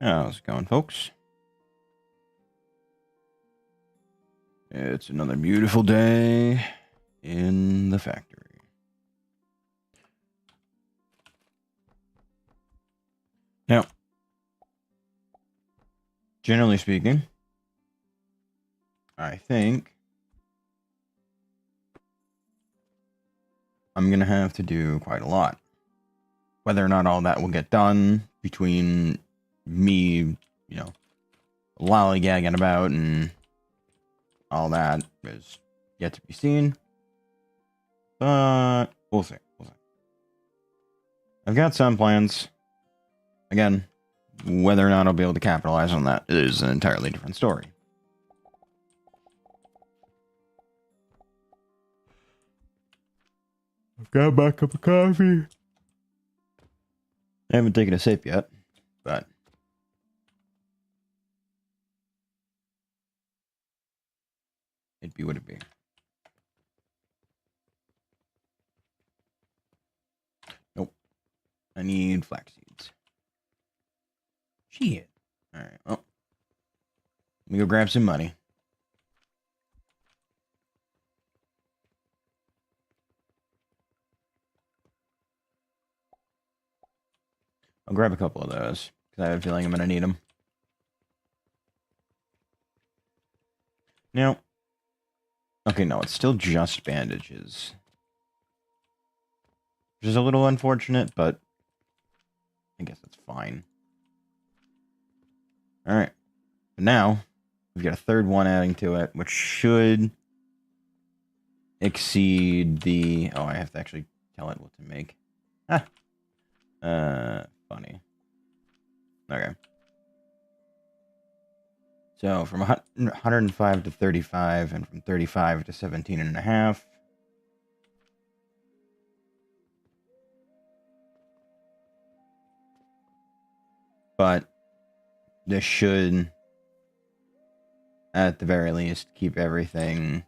How's it going, folks? It's another beautiful day in the factory. Now, generally speaking, I think I'm going to have to do quite a lot. Whether or not all that will get done between me, lollygagging about and all that is yet to be seen. But we'll see. I've got some plans. Again, whether or not I'll be able to capitalize on that is an entirely different story. I've got my cup of coffee. I haven't taken a sip yet, but it'd be what it be. Nope. I need flax seeds. Shit. Alright, well. Let me go grab some money. I'll grab a couple of those, because I have a feeling I'm going to need them. Now, okay, no, it's still just bandages. Which is a little unfortunate, but I guess that's fine. Alright. Now, we've got a third one adding to it, which should exceed the... Oh, I have to actually tell it what to make. Ah. Funny. Okay. So, from 105 to 35, and from 35 to 17 and a half. But this should, at the very least, keep everything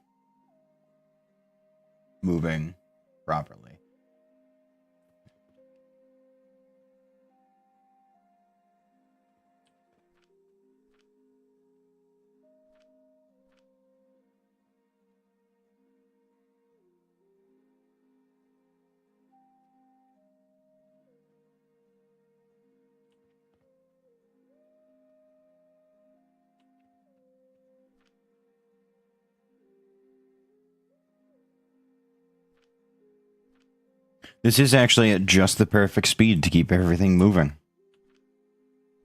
moving properly. This is actually at just the perfect speed to keep everything moving.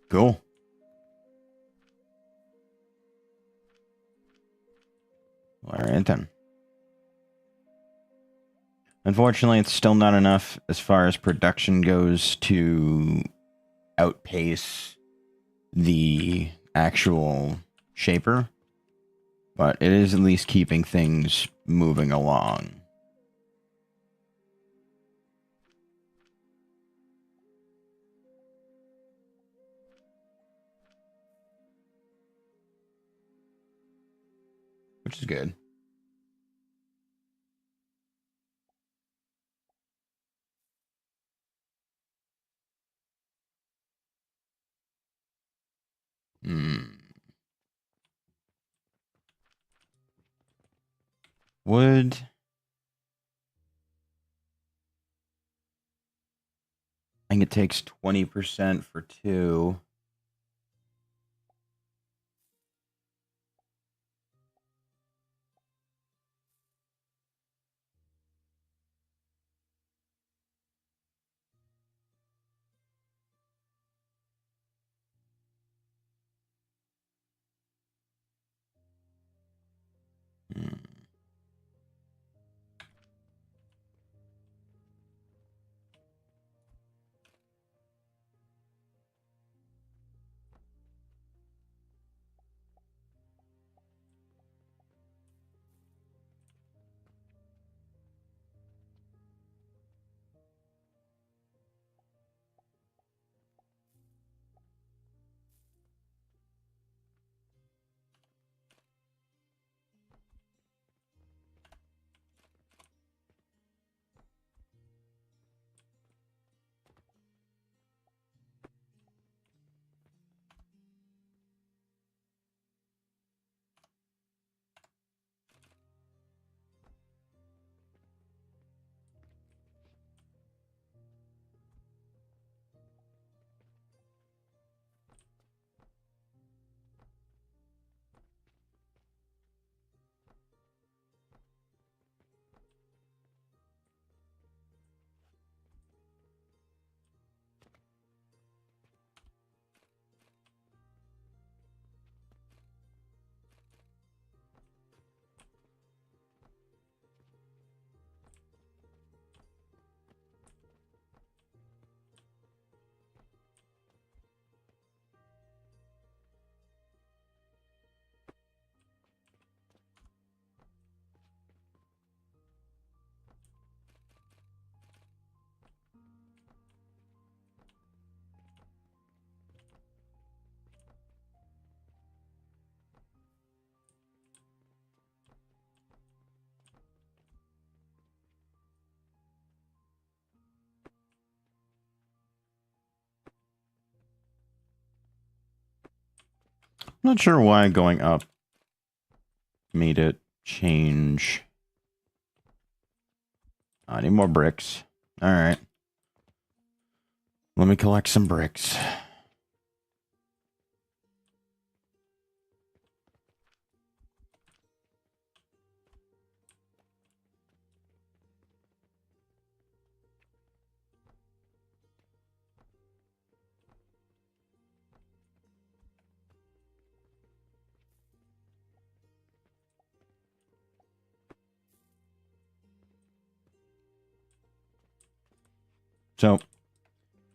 Cool. Alright then. Unfortunately, it's still not enough as far as production goes to outpace the actual shaper, but it is at least keeping things moving along. Which is good. Wood. I think it takes 20% for 2. Not sure why going up made it change. I need more bricks. Alright. Let me collect some bricks. So,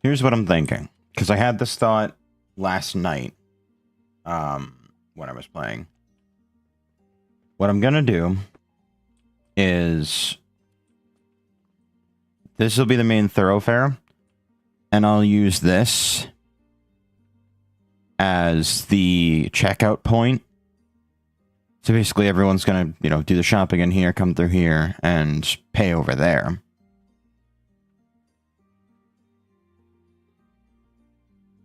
here's what I'm thinking. Because I had this thought last night when I was playing. What I'm going to do is this will be the main thoroughfare, and I'll use this as the checkout point. So basically everyone's going to, do the shopping in here, come through here, and pay over there.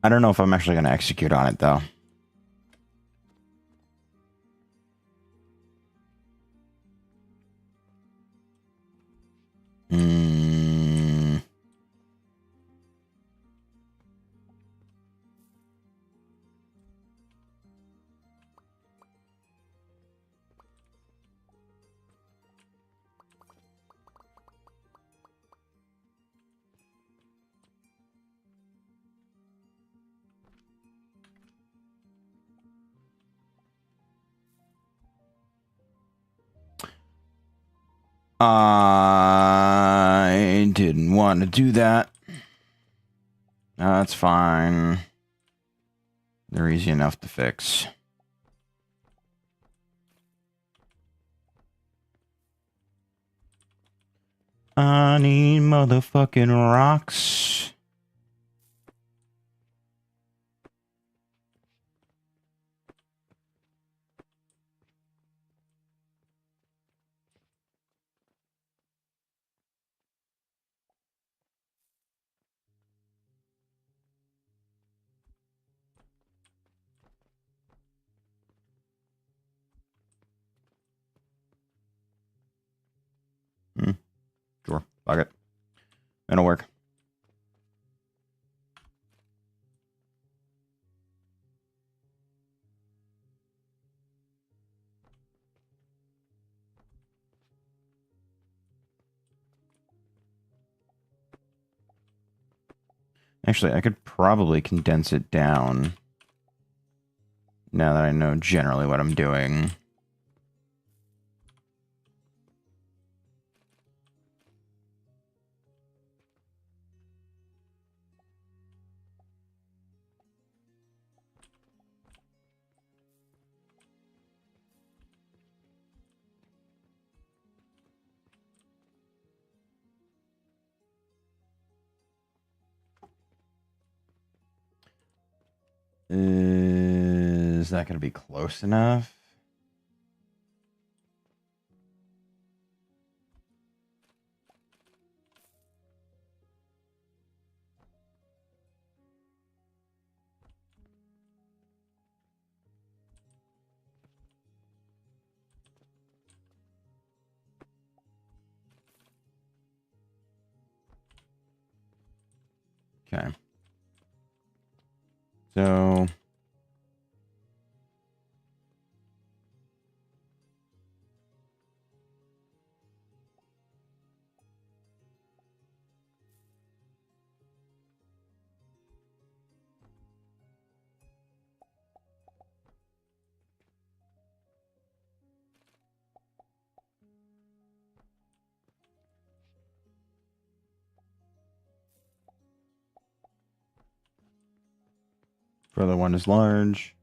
I don't know if I'm actually going to execute on it, though. I didn't want to do that. That's fine. They're easy enough to fix. I need motherfucking rocks. Sure, fuck it. It'll work. Actually, I could probably condense it down now that I know generally what I'm doing. Is that going to be close enough? Okay. So... further one is large.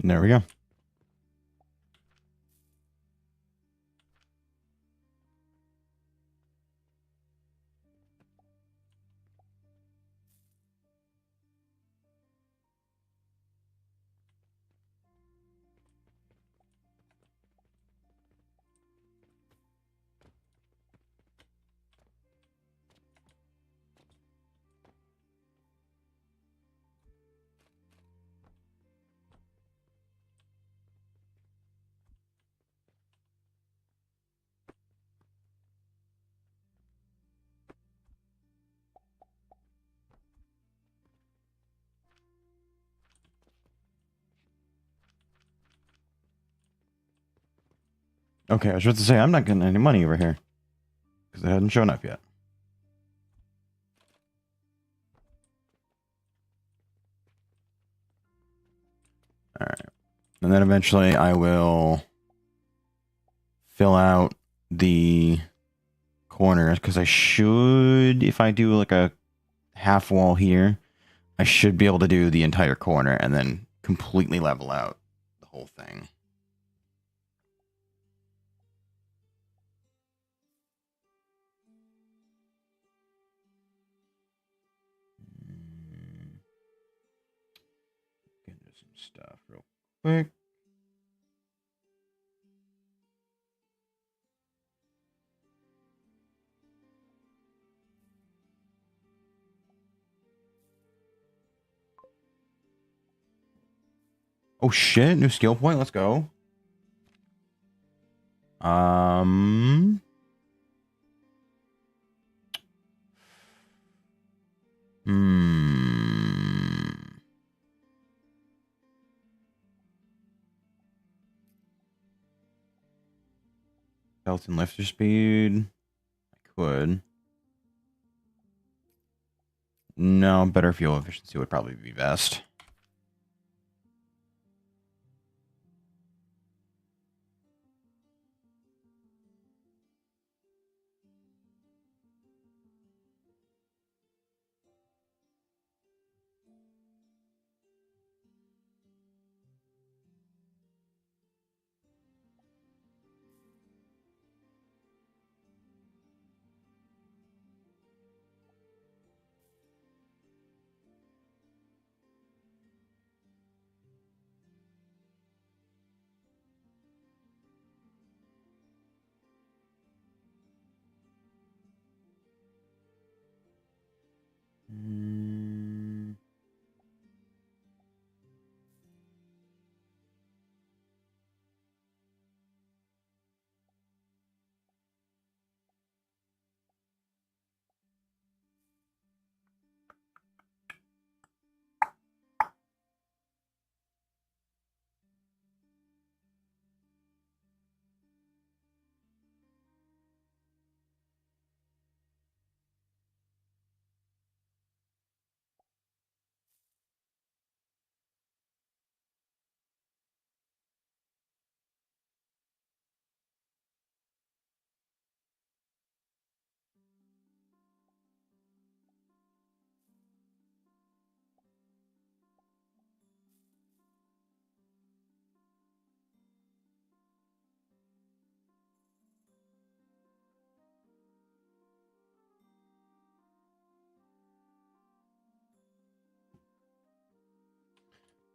There we go. Okay, I was about to say, I'm not getting any money over here. Because it hadn't shown up yet. Alright. And then eventually I will fill out the corners. Because I should, if I do like a half wall here, I should be able to do the entire corner and then completely level out the whole thing. Get into some stuff real quick. Oh shit, new skill point, let's go. Belt and lifter speed. I could. No, better fuel efficiency would probably be best.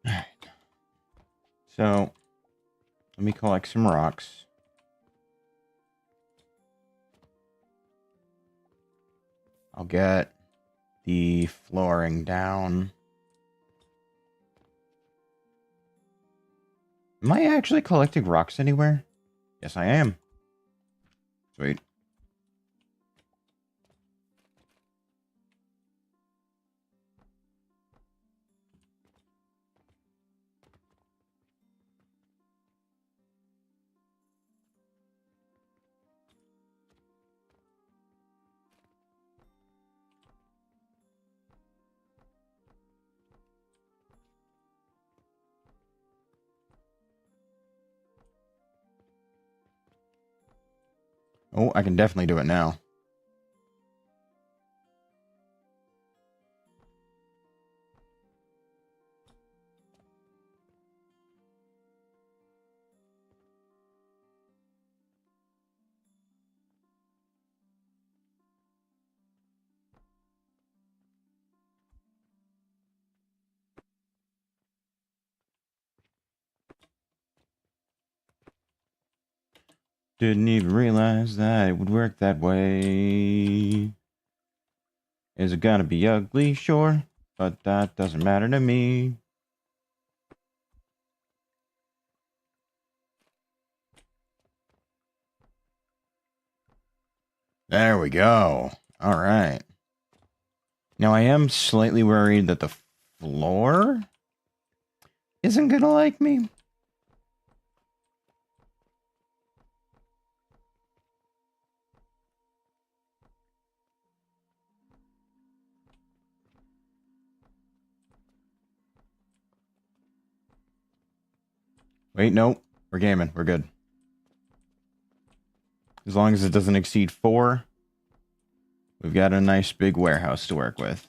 Alright. So, let me collect some rocks. I'll get the flooring down. Am I actually collecting rocks anywhere? Yes, I am. Sweet. Oh, I can definitely do it now. Didn't even realize that it would work that way. Is it gonna be ugly? Sure. But that doesn't matter to me. There we go. All right. Now I am slightly worried that the floor isn't gonna like me. Wait, no. We're gaming. We're good. As long as it doesn't exceed 4, we've got a nice big warehouse to work with.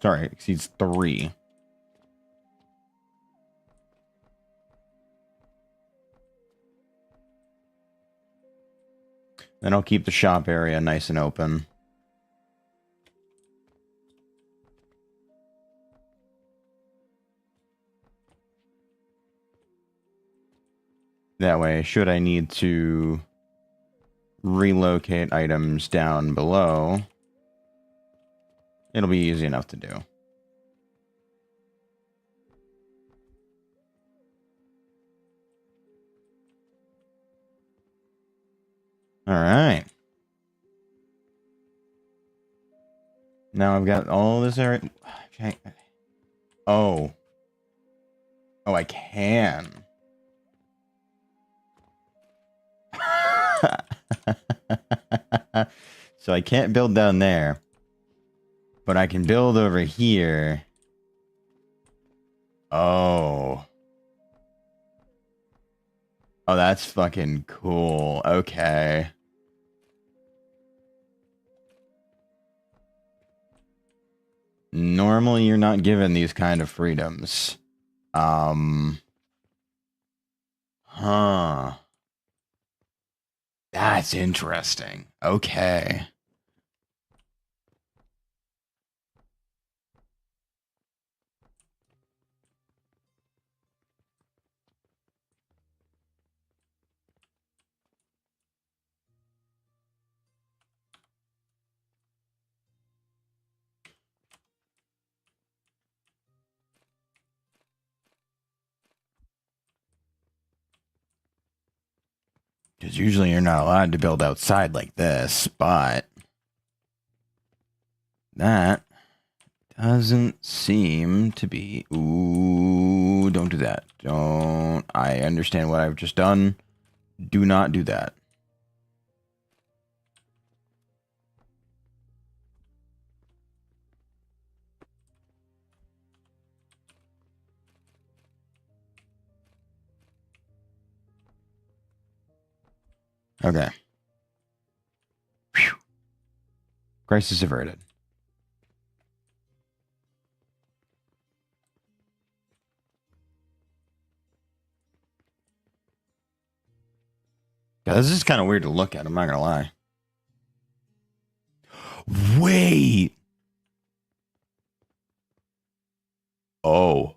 Sorry, it exceeds 3. Then I'll keep the shop area nice and open. That way, should I need to relocate items down below, it'll be easy enough to do. All right. Now I've got all this area. Okay. Oh. Oh, I can. So I can't build down there. But I can build over here. Oh. Oh, that's fucking cool. Okay. Normally, you're not given these kind of freedoms. Huh. That's interesting. Okay. Because usually you're not allowed to build outside like this, but that doesn't seem to be... Ooh, don't do that. Don't... I understand what I've just done. Do not do that. Okay. Whew. Crisis averted. Yeah, this is kind of weird to look at, I'm not gonna lie. Wait! Oh.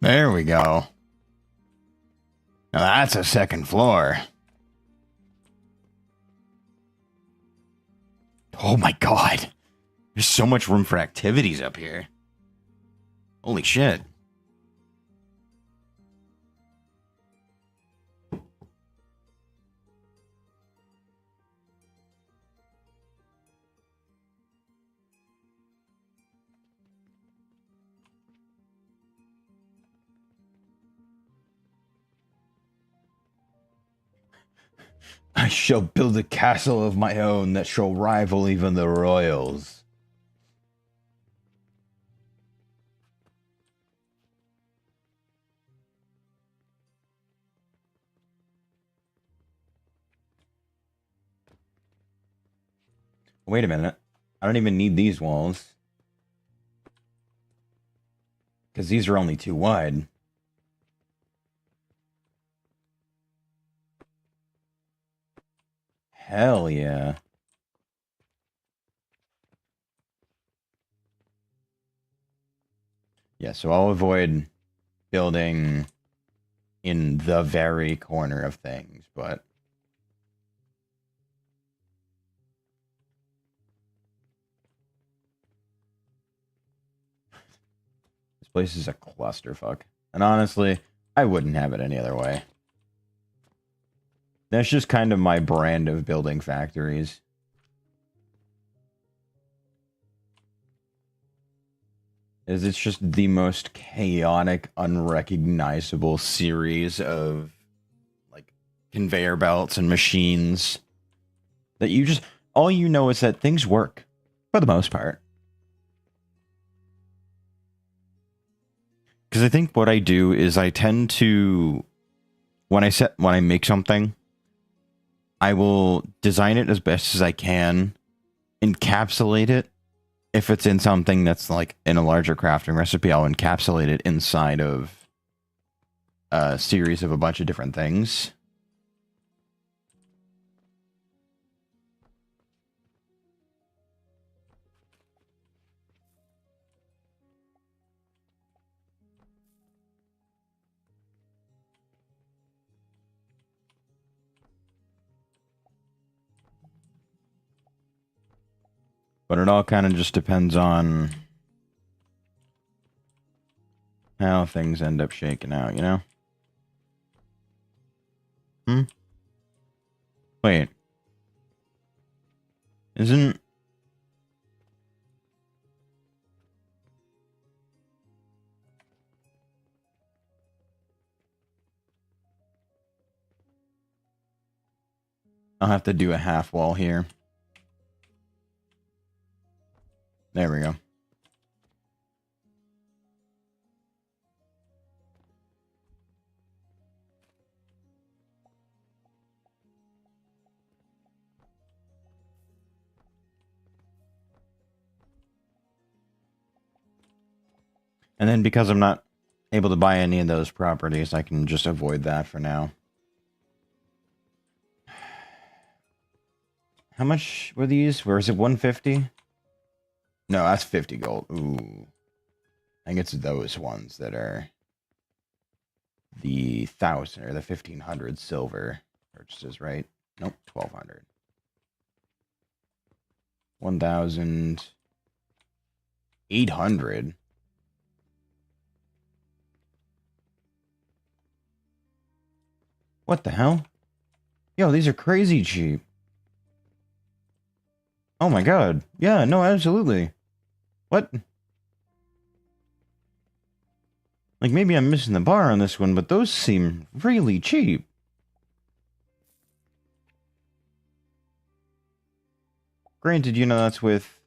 There we go. Now that's a second floor. Oh my god. There's so much room for activities up here. Holy shit. I shall build a castle of my own that shall rival even the royals. Wait a minute. I don't even need these walls. Because these are only too wide. Hell yeah. Yeah, so I'll avoid building in the very corner of things, but... This place is a clusterfuck. And honestly, I wouldn't have it any other way. That's just kind of my brand of building factories. It's just the most chaotic, unrecognizable series of like conveyor belts and machines that you just all you know is that things work for the most part. Because I think what I do is I tend to when I make something, I will design it as best as I can, encapsulate it. If it's in something that's like in a larger crafting recipe, I'll encapsulate it inside of a series of a bunch of different things. But it all kind of just depends on how things end up shaking out, you know? Hmm? Wait. Isn't... I'll have to do a half wall here. There we go. And then because I'm not able to buy any of those properties, I can just avoid that for now. How much were these? Where is it? 150? No, that's 50 gold. Ooh. I think it's those ones that are the 1,000 or the 1,500 silver purchases, right? Nope, 1,200. 1,800. What the hell? Yo, these are crazy cheap. Oh my god. Yeah, no, absolutely. What? Like, maybe I'm missing the bar on this one, but those seem really cheap. Granted, you know, that's with,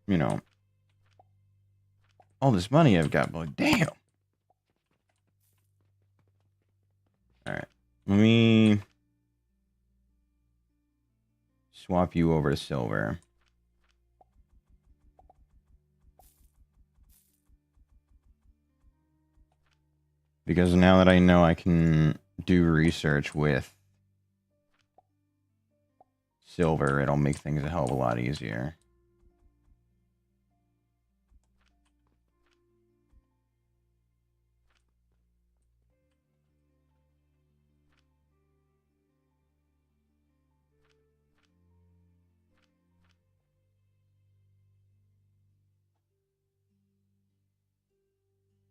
you know, all this money I've got, but damn. Alright. Let me swap you over to silver. Because now that I know I can do research with silver, it'll make things a hell of a lot easier.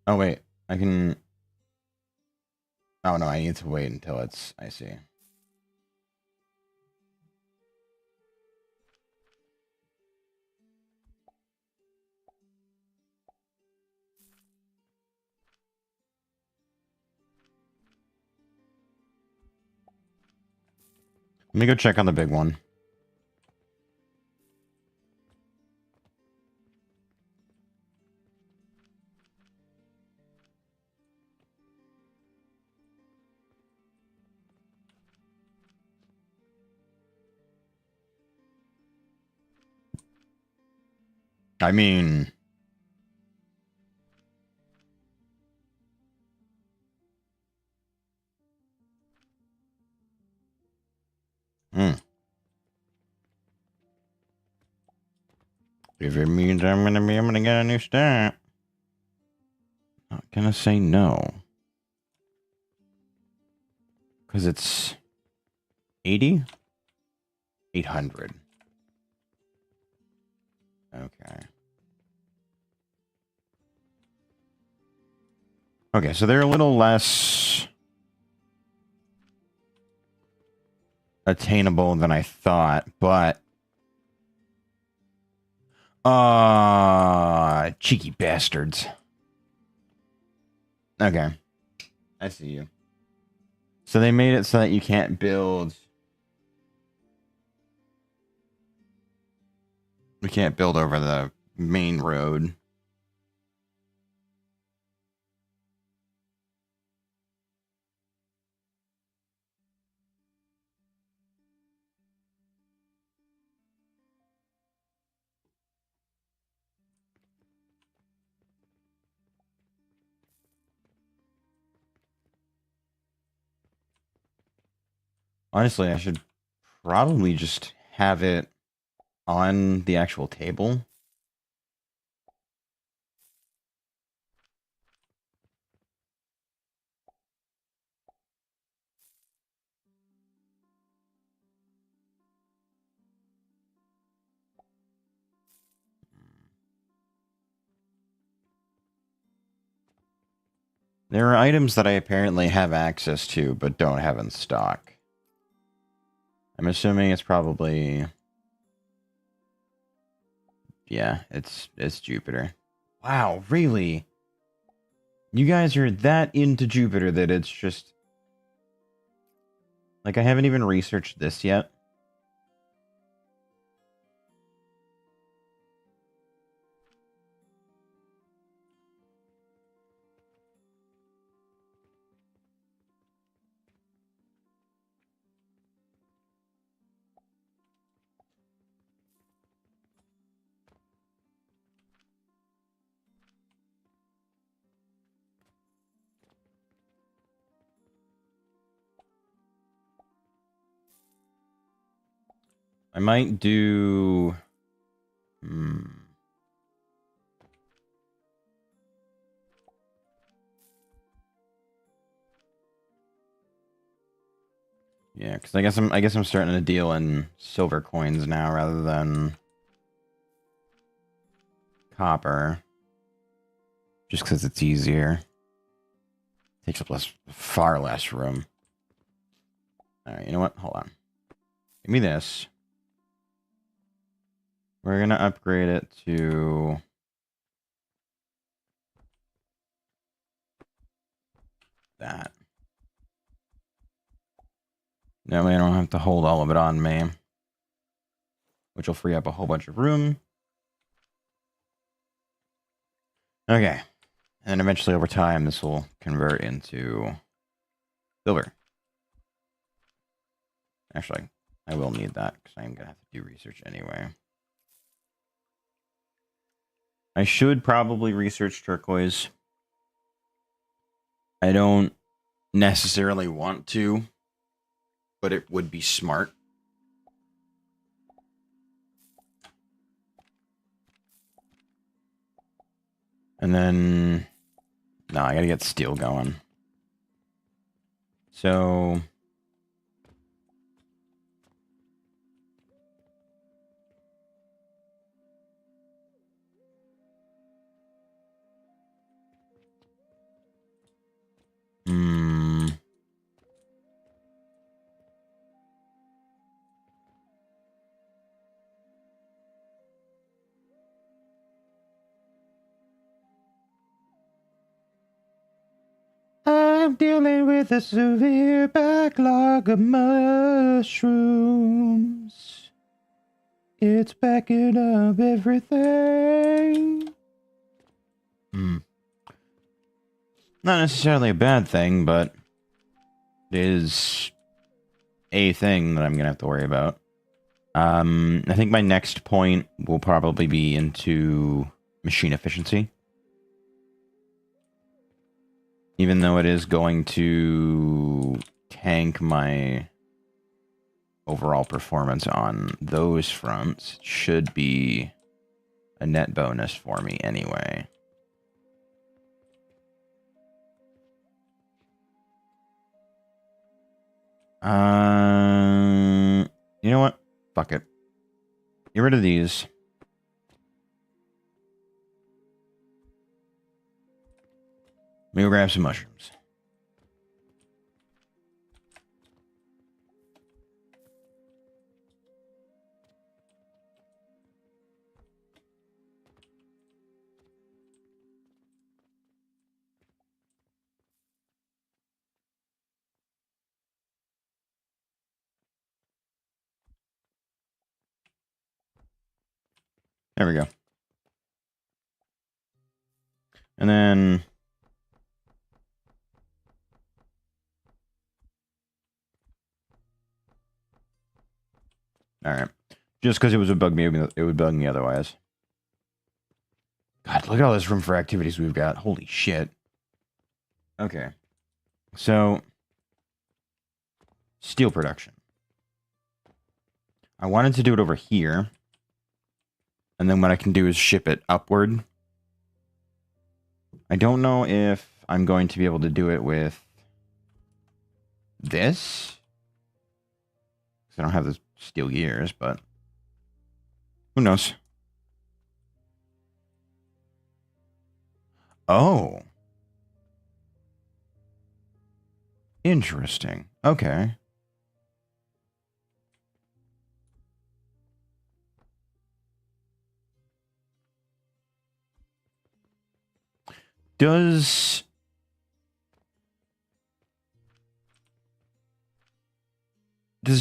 Oh, wait. I can... Oh, no, I need to wait until it's... I see. Let me go check on the big one. I mean... Hmm. If it means I'm gonna be able to get a new stat, not gonna say no. Because it's 80? 800. Okay. Okay, so they're a little less attainable than I thought, but... cheeky bastards. Okay. I see you. So they made it so that you can't build... We can't build over the main road. Honestly, I should probably just have it on the actual table. There are items that I apparently have access to, but don't have in stock. I'm assuming it's probably... Yeah, it's Jupiter. Wow, really? You guys are that into Jupiter that it's just... Like, I haven't even researched this yet. I might do... Yeah, because I guess I'm starting to deal in silver coins now rather than copper. Just because it's easier. Takes up far less room. Alright, you know what? Hold on. Give me this. We're gonna upgrade it to... that. That way I don't have to hold all of it on me. Which will free up a whole bunch of room. Okay. And eventually over time this will convert into silver. Actually, I will need that because I'm gonna have to do research anyway. I should probably research turquoise. I don't necessarily want to, but it would be smart. And then... No, I gotta get steel going. So... I'm dealing with a severe backlog of mushrooms. It's backing up everything. Not necessarily a bad thing, but it is a thing that I'm going to have to worry about. I think my next point will probably be into machine efficiency. Even though it is going to tank my overall performance on those fronts, it should be a net bonus for me anyway. You know what? Fuck it. Get rid of these. Let me go grab some mushrooms. There we go. And then... Alright. Just because it would bug me otherwise. God, look at all this room for activities we've got. Holy shit. Okay. So... Steel production. I wanted to do it over here. And then what I can do is ship it upward. I don't know if I'm going to be able to do it with this. Because I don't have the steel gears, but who knows? Oh. Interesting. Okay. Does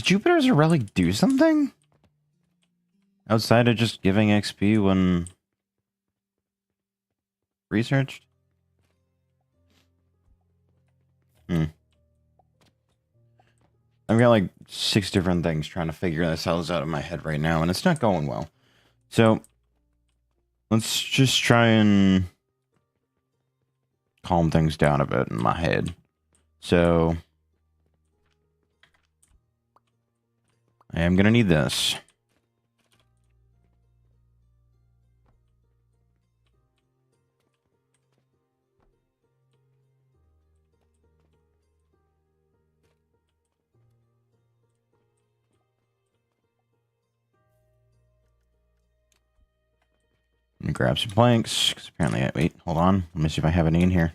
Jupiter's relic do something? Outside of just giving XP when researched? I've got like 6 different things trying to figure this out of my head right now, and it's not going well. So, let's just try and calm things down a bit in my head. So, I am going to need this. Let me grab some planks, because apparently, wait, hold on. Let me see if I have any in here.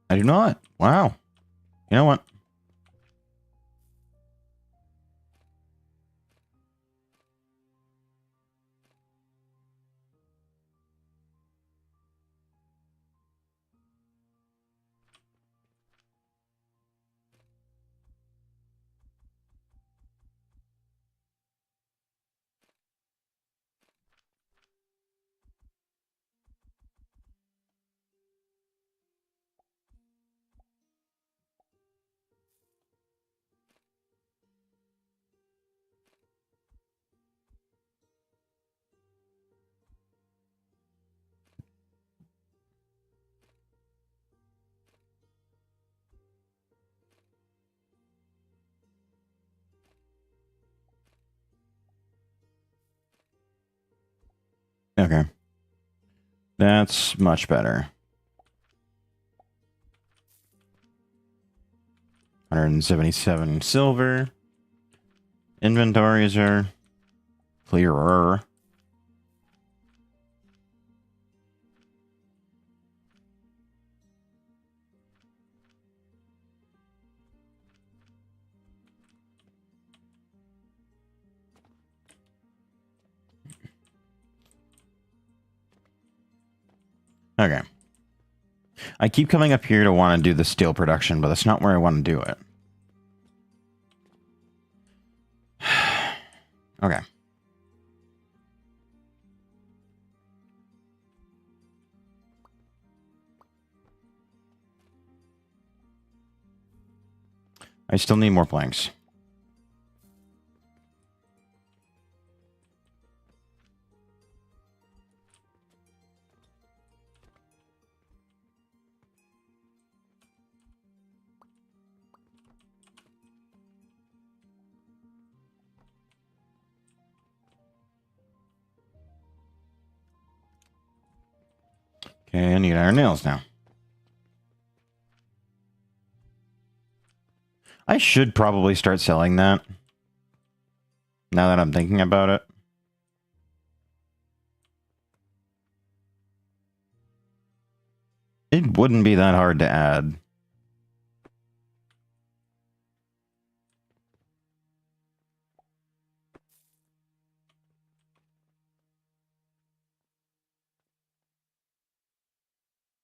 I do not. Wow. You know what? Okay. That's much better. 177 silver. Inventories are clearer. Okay. I keep coming up here to want to do the steel production, but that's not where I want to do it. Okay. I still need more planks. Okay, I need iron nails now. I should probably start selling that. Now that I'm thinking about it. It wouldn't be that hard to add.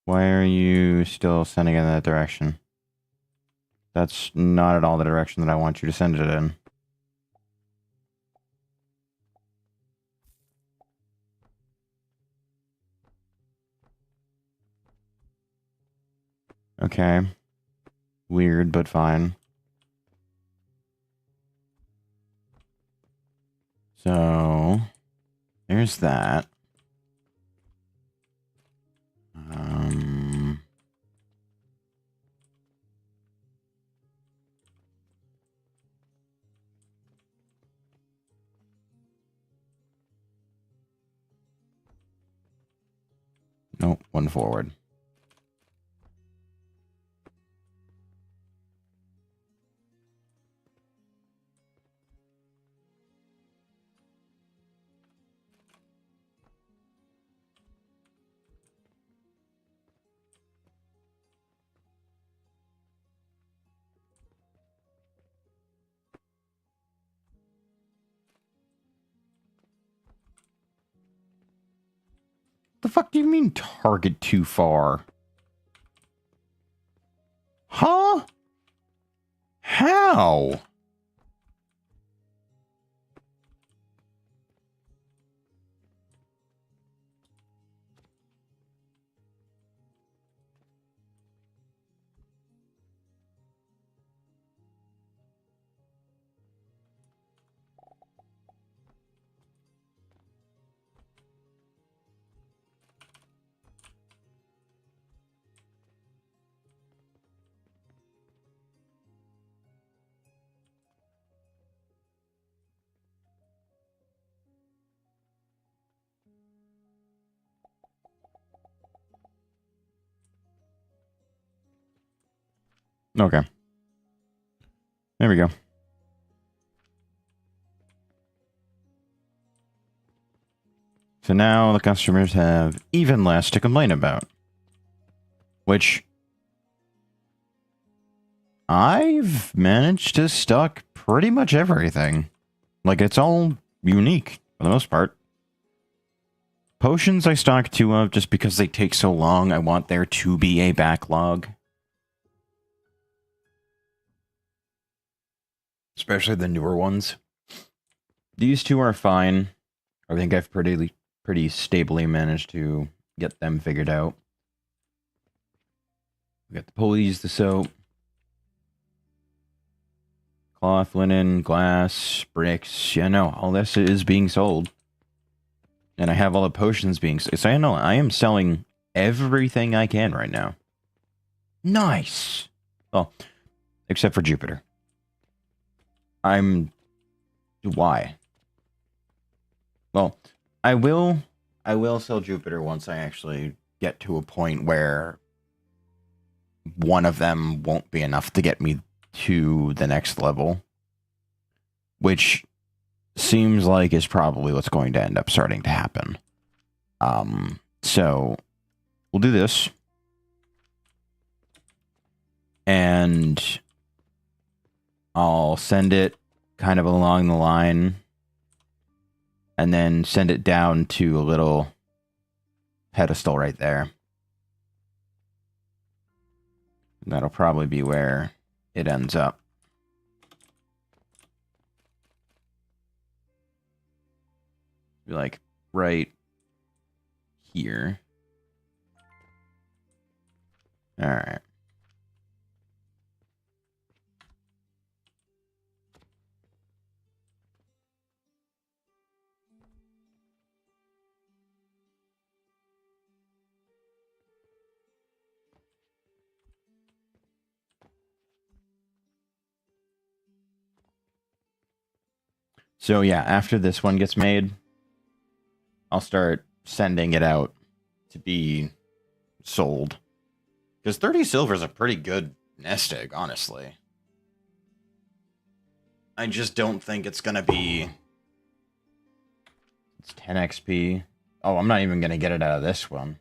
Why are you still sending it in that direction? That's not at all the direction that I want you to send it in. Okay. Weird, but fine. So, there's that. Nope, one forward. The fuck do you mean target too far? Huh? How? Okay. There we go. So now the customers have even less to complain about. Which I've managed to stock pretty much everything. Like, it's all unique for the most part. Potions I stock two of just because they take so long. I want there to be a backlog. Especially the newer ones. These two are fine. I think I've pretty stably managed to get them figured out. We got the pulleys, the soap, cloth, linen, glass, bricks. Yeah, no, all this is being sold. And I have all the potions being sold. So I know I am selling everything I can right now. Nice. Well, except for Jupiter. Why? Well, I will sell Jupiter once I actually get to a point where one of them won't be enough to get me to the next level, which seems like is probably what's going to end up starting to happen. So we'll do this, and I'll send it kind of along the line, and then send it down to a little pedestal right there. That'll probably be where it ends up. Be like right here. All right. So yeah, after this one gets made, I'll start sending it out to be sold. Because 30 silver is a pretty good nest egg, honestly. I just don't think it's going to be... It's 10 XP. Oh, I'm not even going to get it out of this one.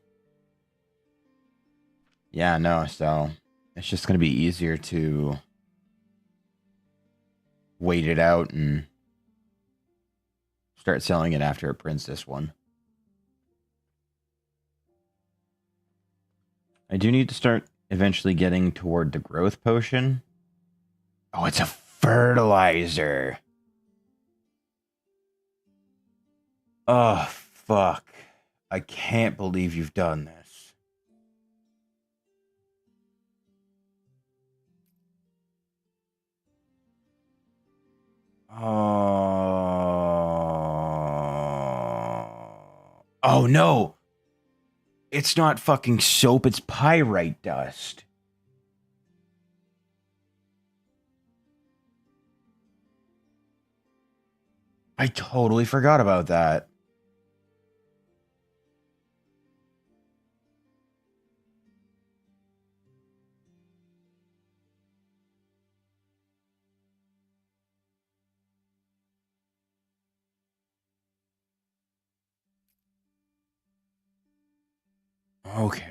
Yeah, no, so it's just going to be easier to wait it out and start selling it after it prints this one. I do need to start eventually getting toward the growth potion. Oh, it's a fertilizer. Oh, fuck. I can't believe you've done this. Oh no. It's not fucking soap, it's pyrite dust. I totally forgot about that. Okay.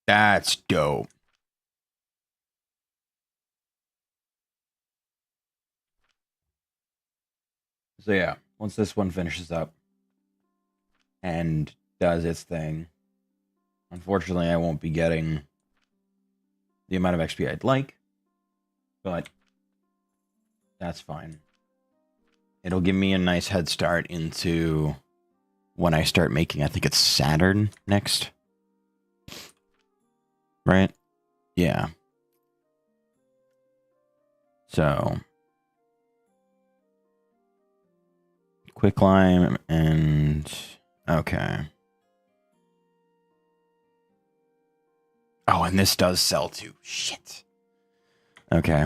That's dope. So yeah, once this one finishes up and does its thing, unfortunately I won't be getting the amount of XP I'd like, but that's fine. It'll give me a nice head start into when I start making, I think it's Saturn next. Right? Yeah. So, quicklime and... Okay. Oh, and this does sell too. Shit. Okay.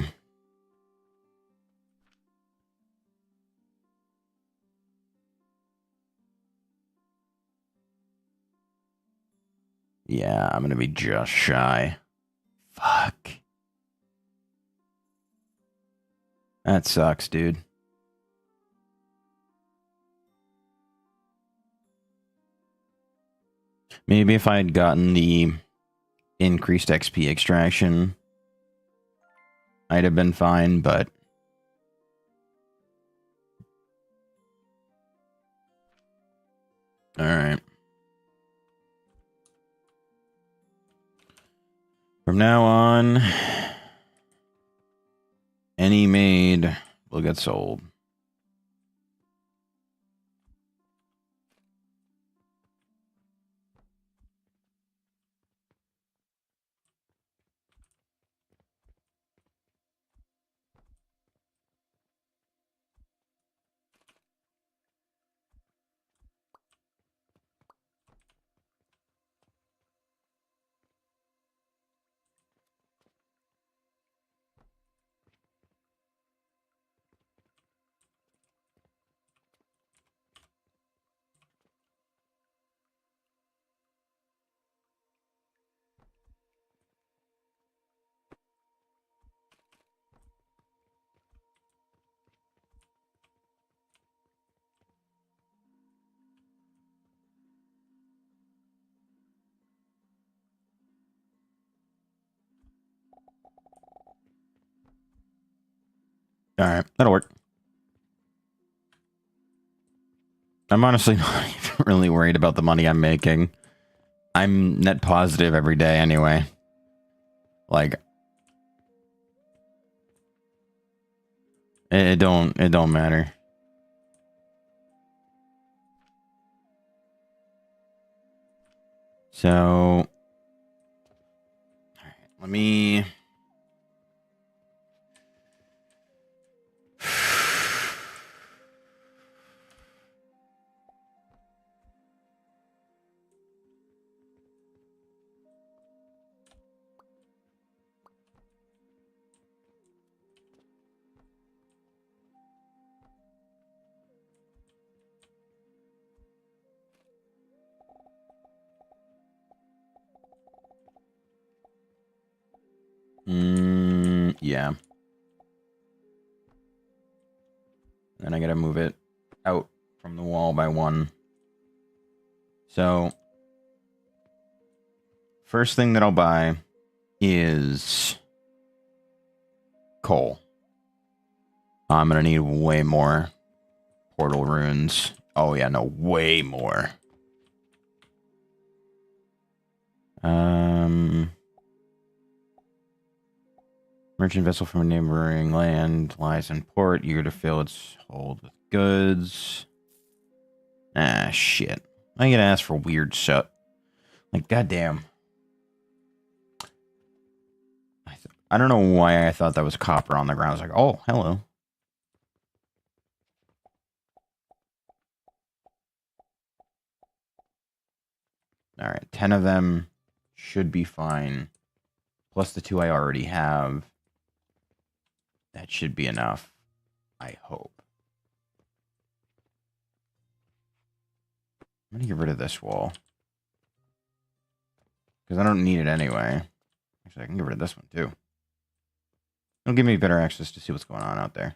Yeah, I'm gonna be just shy. Fuck. That sucks, dude. Maybe if I had gotten the increased XP extraction, I'd have been fine, but... Alright. From now on, any made will get sold. Alright, that'll work. I'm honestly not even really worried about the money I'm making. I'm net positive every day anyway. Like, it don't matter. So, all right, let me. Yeah. Then I gotta move it out from the wall by 1. So, first thing that I'll buy is coal. I'm gonna need way more portal runes. Oh yeah, no, way more. Merchant vessel from a neighboring land lies in port, eager to fill its hold with goods. Ah, shit. I gotta ask for weird shit. Like, goddamn. I don't know why I thought that was copper on the ground. I was like, oh, hello. Alright, 10 of them should be fine. Plus the 2 I already have. That should be enough. I hope. I'm gonna get rid of this wall. Because I don't need it anyway. Actually, I can get rid of this one too. It'll give me better access to see what's going on out there.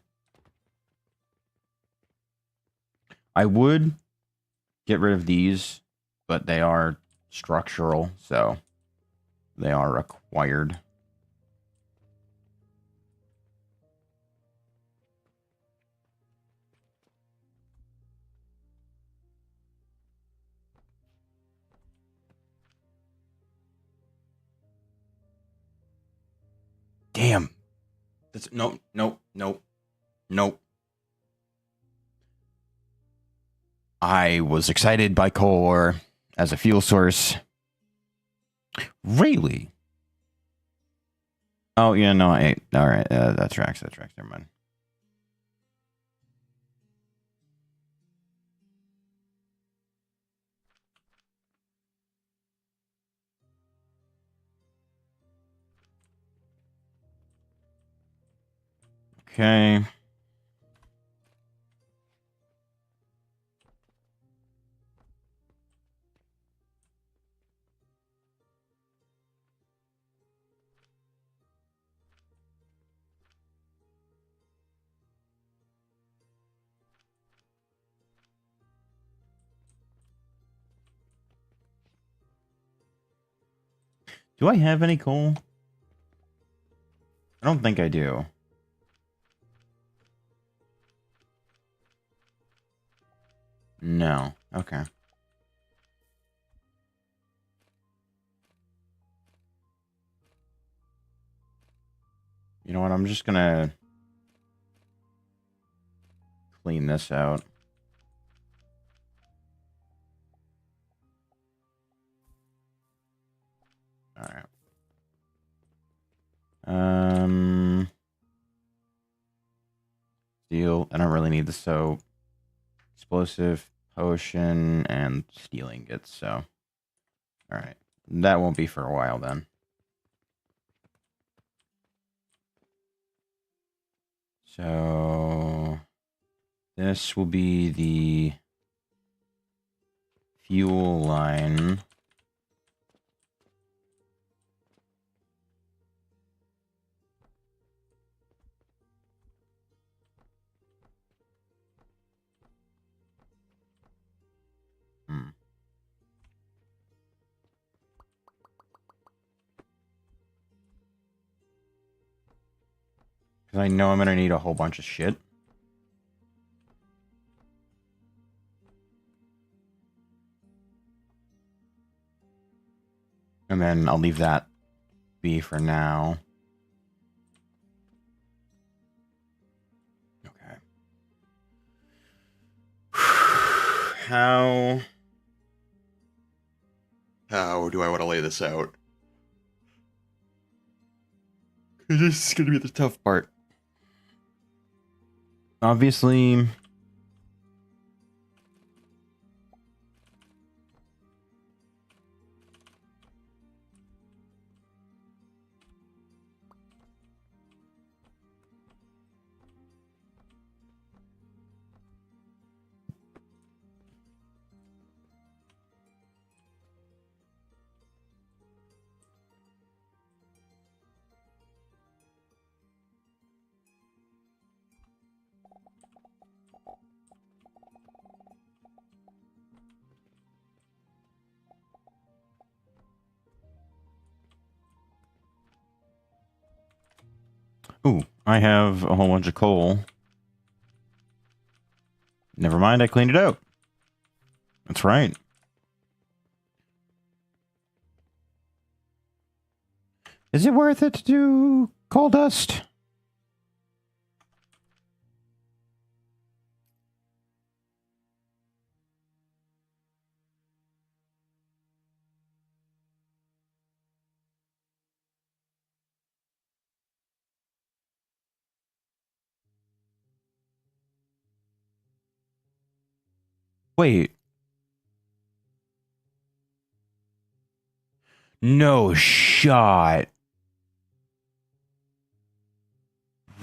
I would get rid of these, but they are structural, so they are required. Damn. That's nope. I was excited by coal ore as a fuel source. Really? Oh, yeah, no, I ate. All right, that tracks. Never mind. Okay. Do I have any coal? I don't think I do. No. Okay. You know what? I'm just gonna clean this out. All right. Steel. I don't really need the soap. Explosive, potion, and steel ingots. So, all right. That won't be for a while then. So, this will be the fuel line. Because I know I'm going to need a whole bunch of shit. And then I'll leave that be for now. Okay. How do I want to lay this out? This is going to be the tough part. Obviously, ooh, I have a whole bunch of coal. Never mind, I cleaned it out. That's right. Is it worth it to do coal dust? Wait. No shot.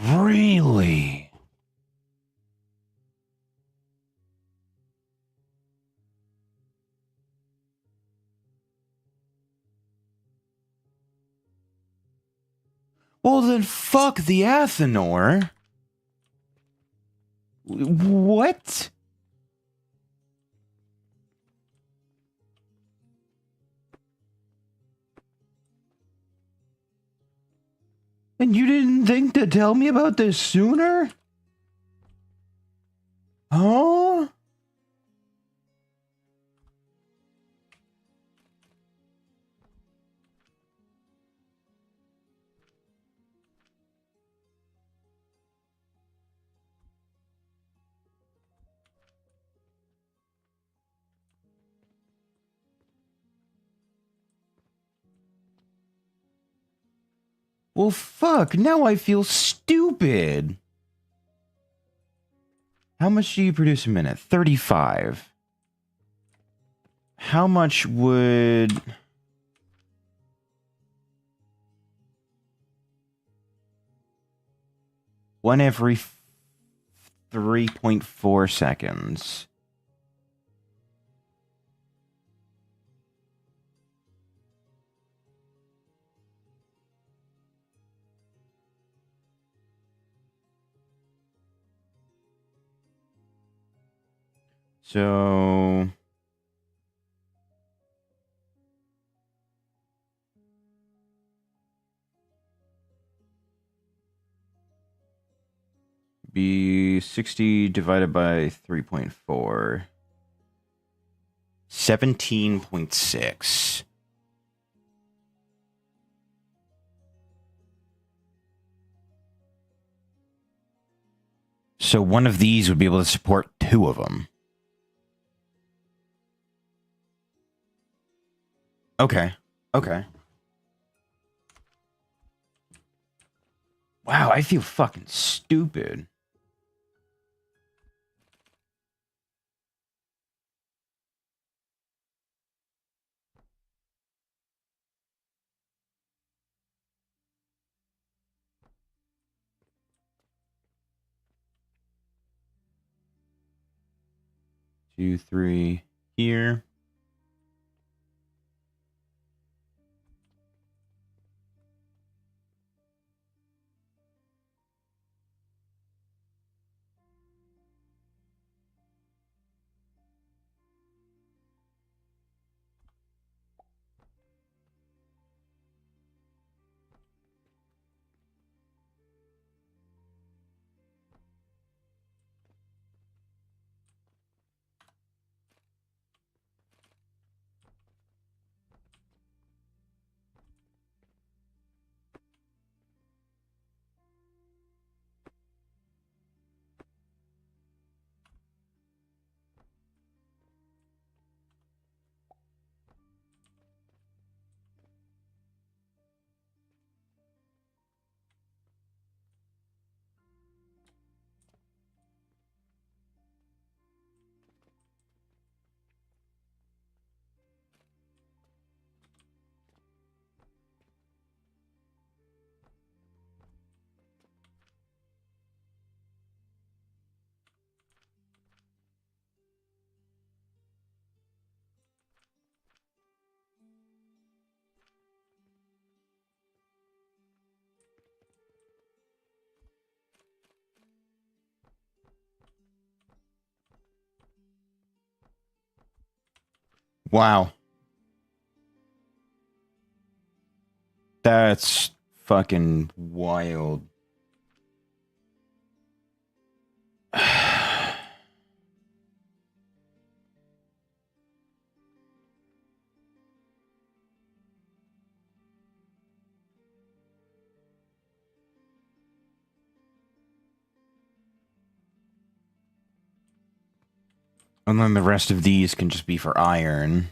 Really? Well, then fuck the Athenor. What? And you didn't think to tell me about this sooner? Huh? Well, fuck, now I feel stupid. How much do you produce a minute? 35. How much would... One every 3.4 seconds. So... Be 60 divided by 3.4. 17.6. So one of these would be able to support two of them. Okay. Okay. Wow, I feel fucking stupid. Two, three here. Wow. That's fucking wild. And then the rest of these can just be for iron,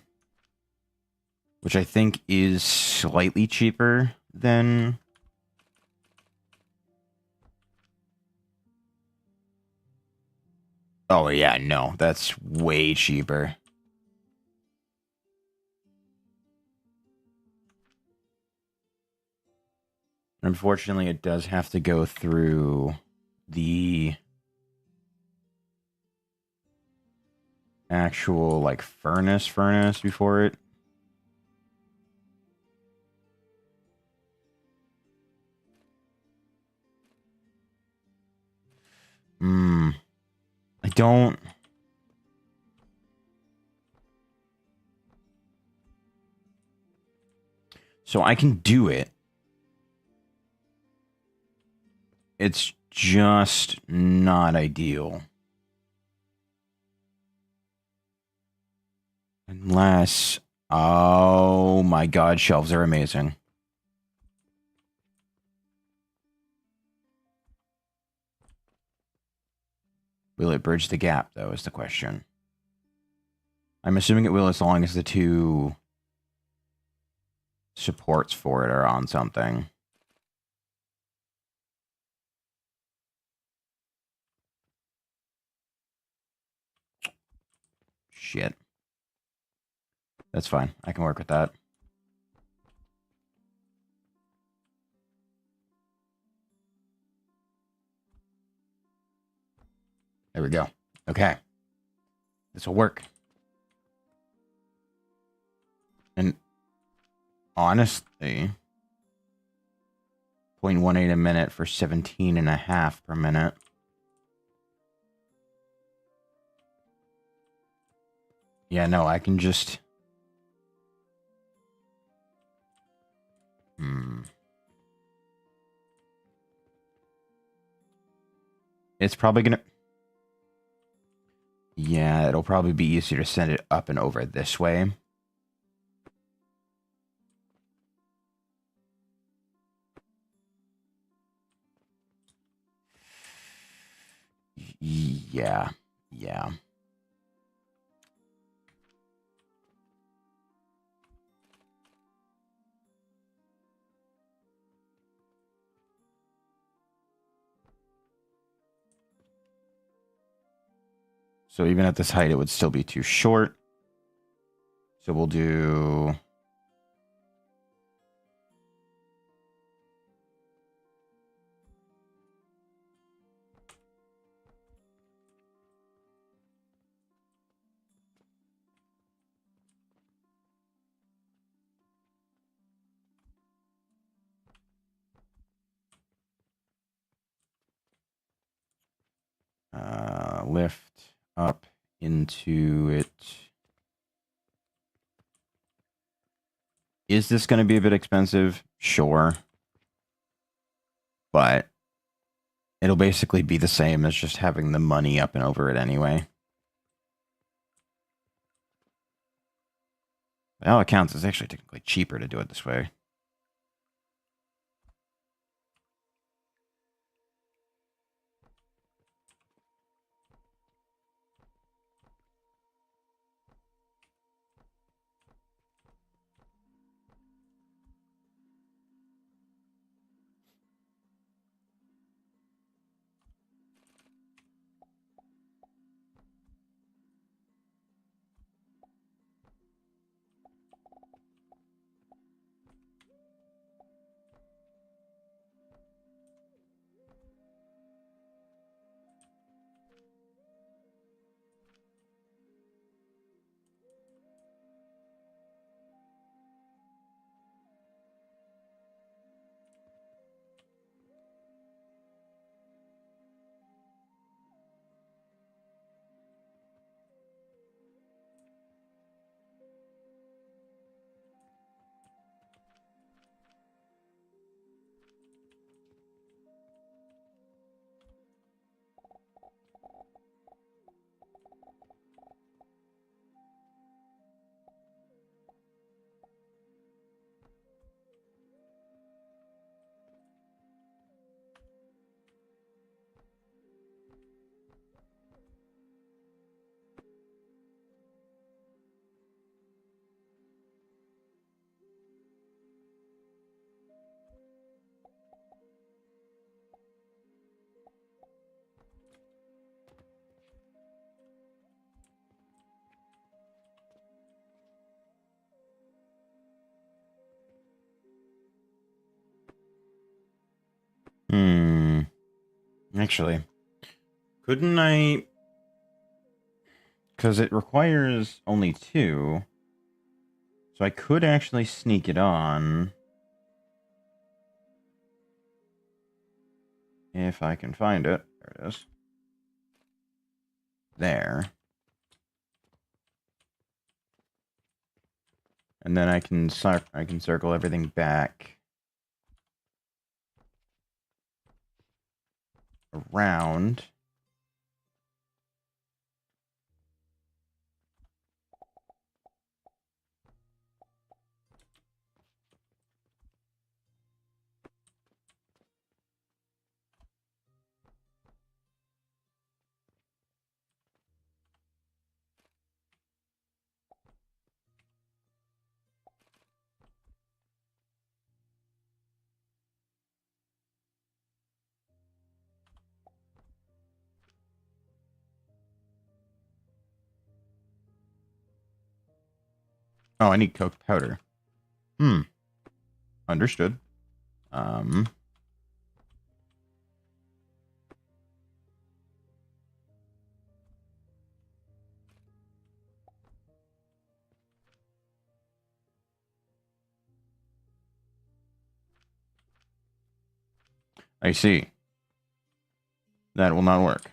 which I think is slightly cheaper than... Oh, yeah, no, that's way cheaper. Unfortunately, it does have to go through the actual, like, furnace before it. I don't... So I can do it. It's just not ideal. Unless... Oh my god, shelves are amazing. Will it bridge the gap, though, is the question. I'm assuming it will as long as the two supports for it are on something. Shit. That's fine. I can work with that. There we go. Okay. This will work. And honestly, 0.18 a minute for 17.5 per minute. Yeah, no, I can just... It's probably gonna... Yeah, it'll probably be easier to send it up and over this way. Yeah. Yeah. So even at this height, it would still be too short. So we'll do... lift up into it. Is this going to be a bit expensive? Sure. But it'll basically be the same as just having the money up and over it anyway. By all accounts, it's actually technically cheaper to do it this way. Hmm. Actually, couldn't I? Because it requires only 2. So I could actually sneak it on. If I can find it. There it is. There. And then I can circle everything back around. Oh, I need coke powder. Hmm. Understood. Um. I see. That will not work.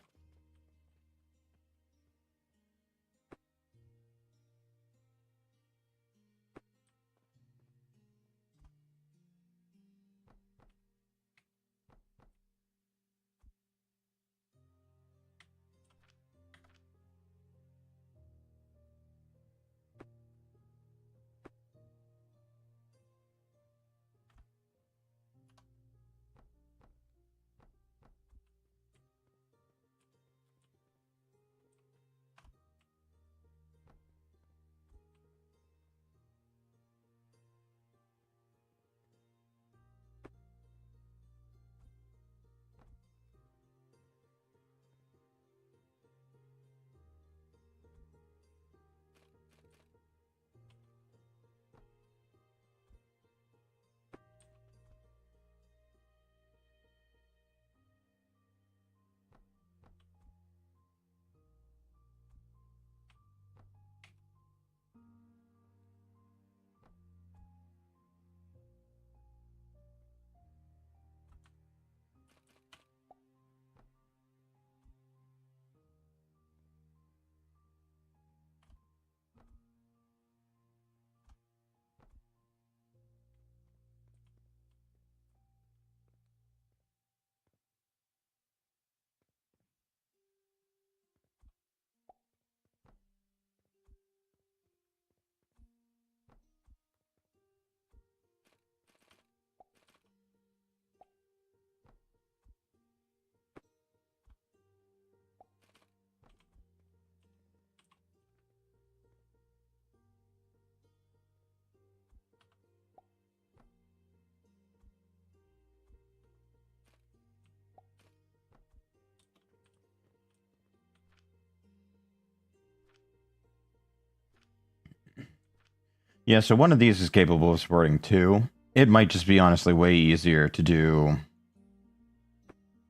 Yeah, so one of these is capable of supporting 2. It might just be honestly way easier to do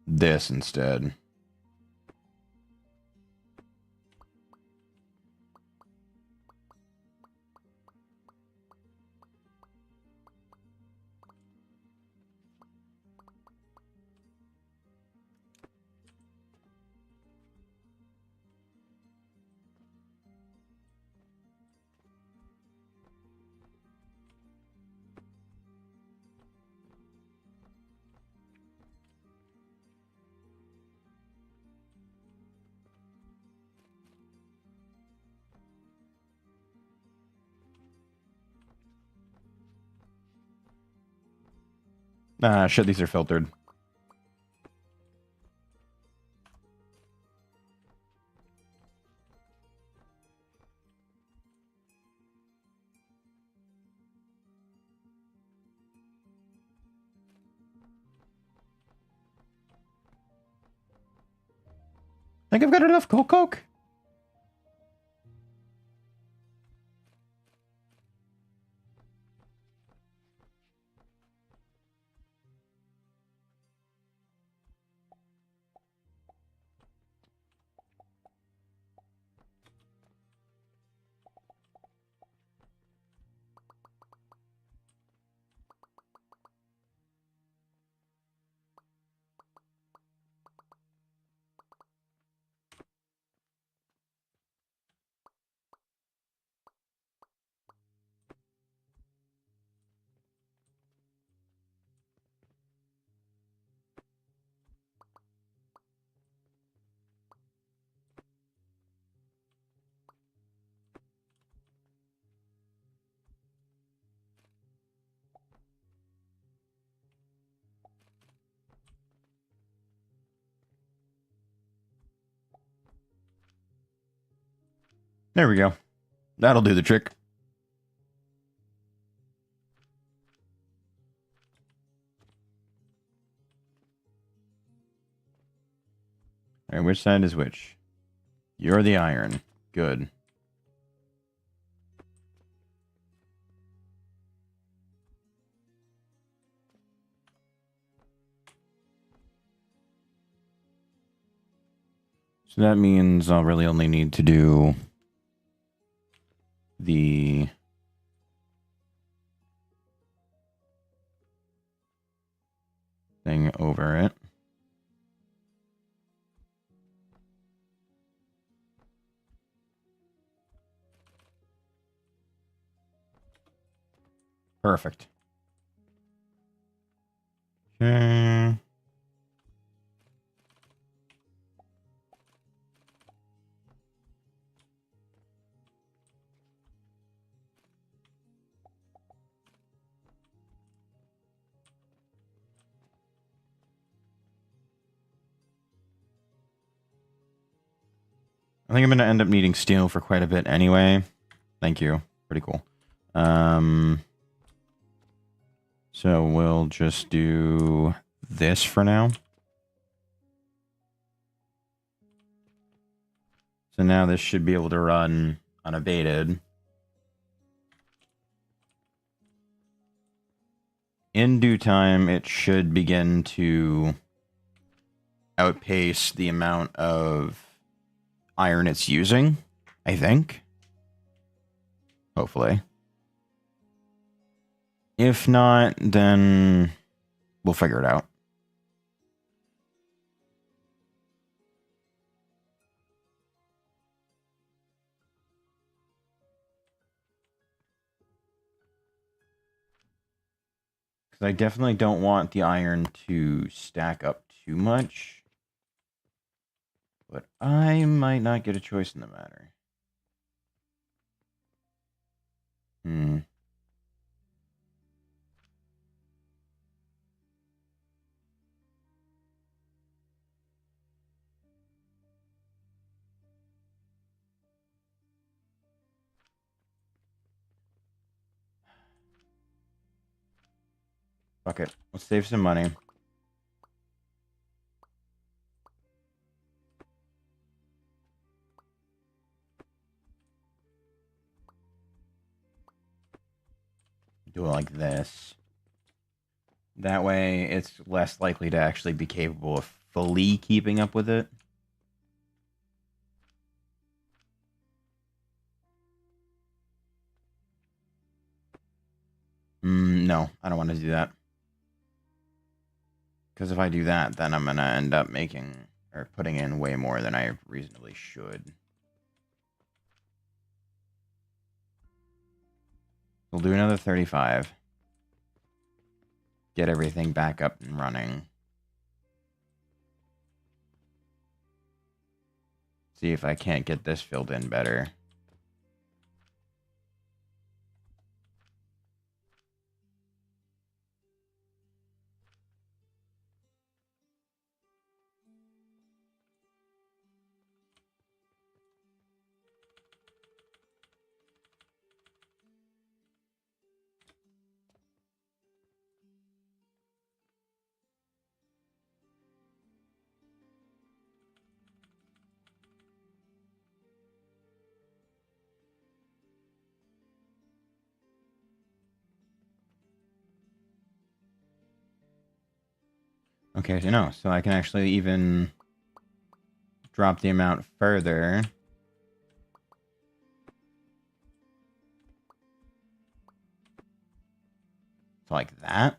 this instead. Ah, shit, these are filtered. Think I've got enough coke? There we go. That'll do the trick. All right, which side is which? You're the iron. Good. So that means I'll really only need to do the thing over it. Perfect. Okay. I think I'm going to end up needing steel for quite a bit anyway. Thank you. Pretty cool. So we'll just do this for now. So now this should be able to run unabated. In due time, it should begin to outpace the amount of iron it's using, I think. Hopefully. If not, then we'll figure it out. Because I definitely don't want the iron to stack up too much. But I might not get a choice in the matter. Fuck it. Let's save some money. Do it like this. That way, it's less likely to actually be capable of fully keeping up with it. No, I don't want to do that. Because if I do that, then I'm going to end up making, or putting in way more than I reasonably should. We'll do another 35. Get everything back up and running. See if I can't get this filled in better. Okay, so no, so I can actually even drop the amount further. So like that.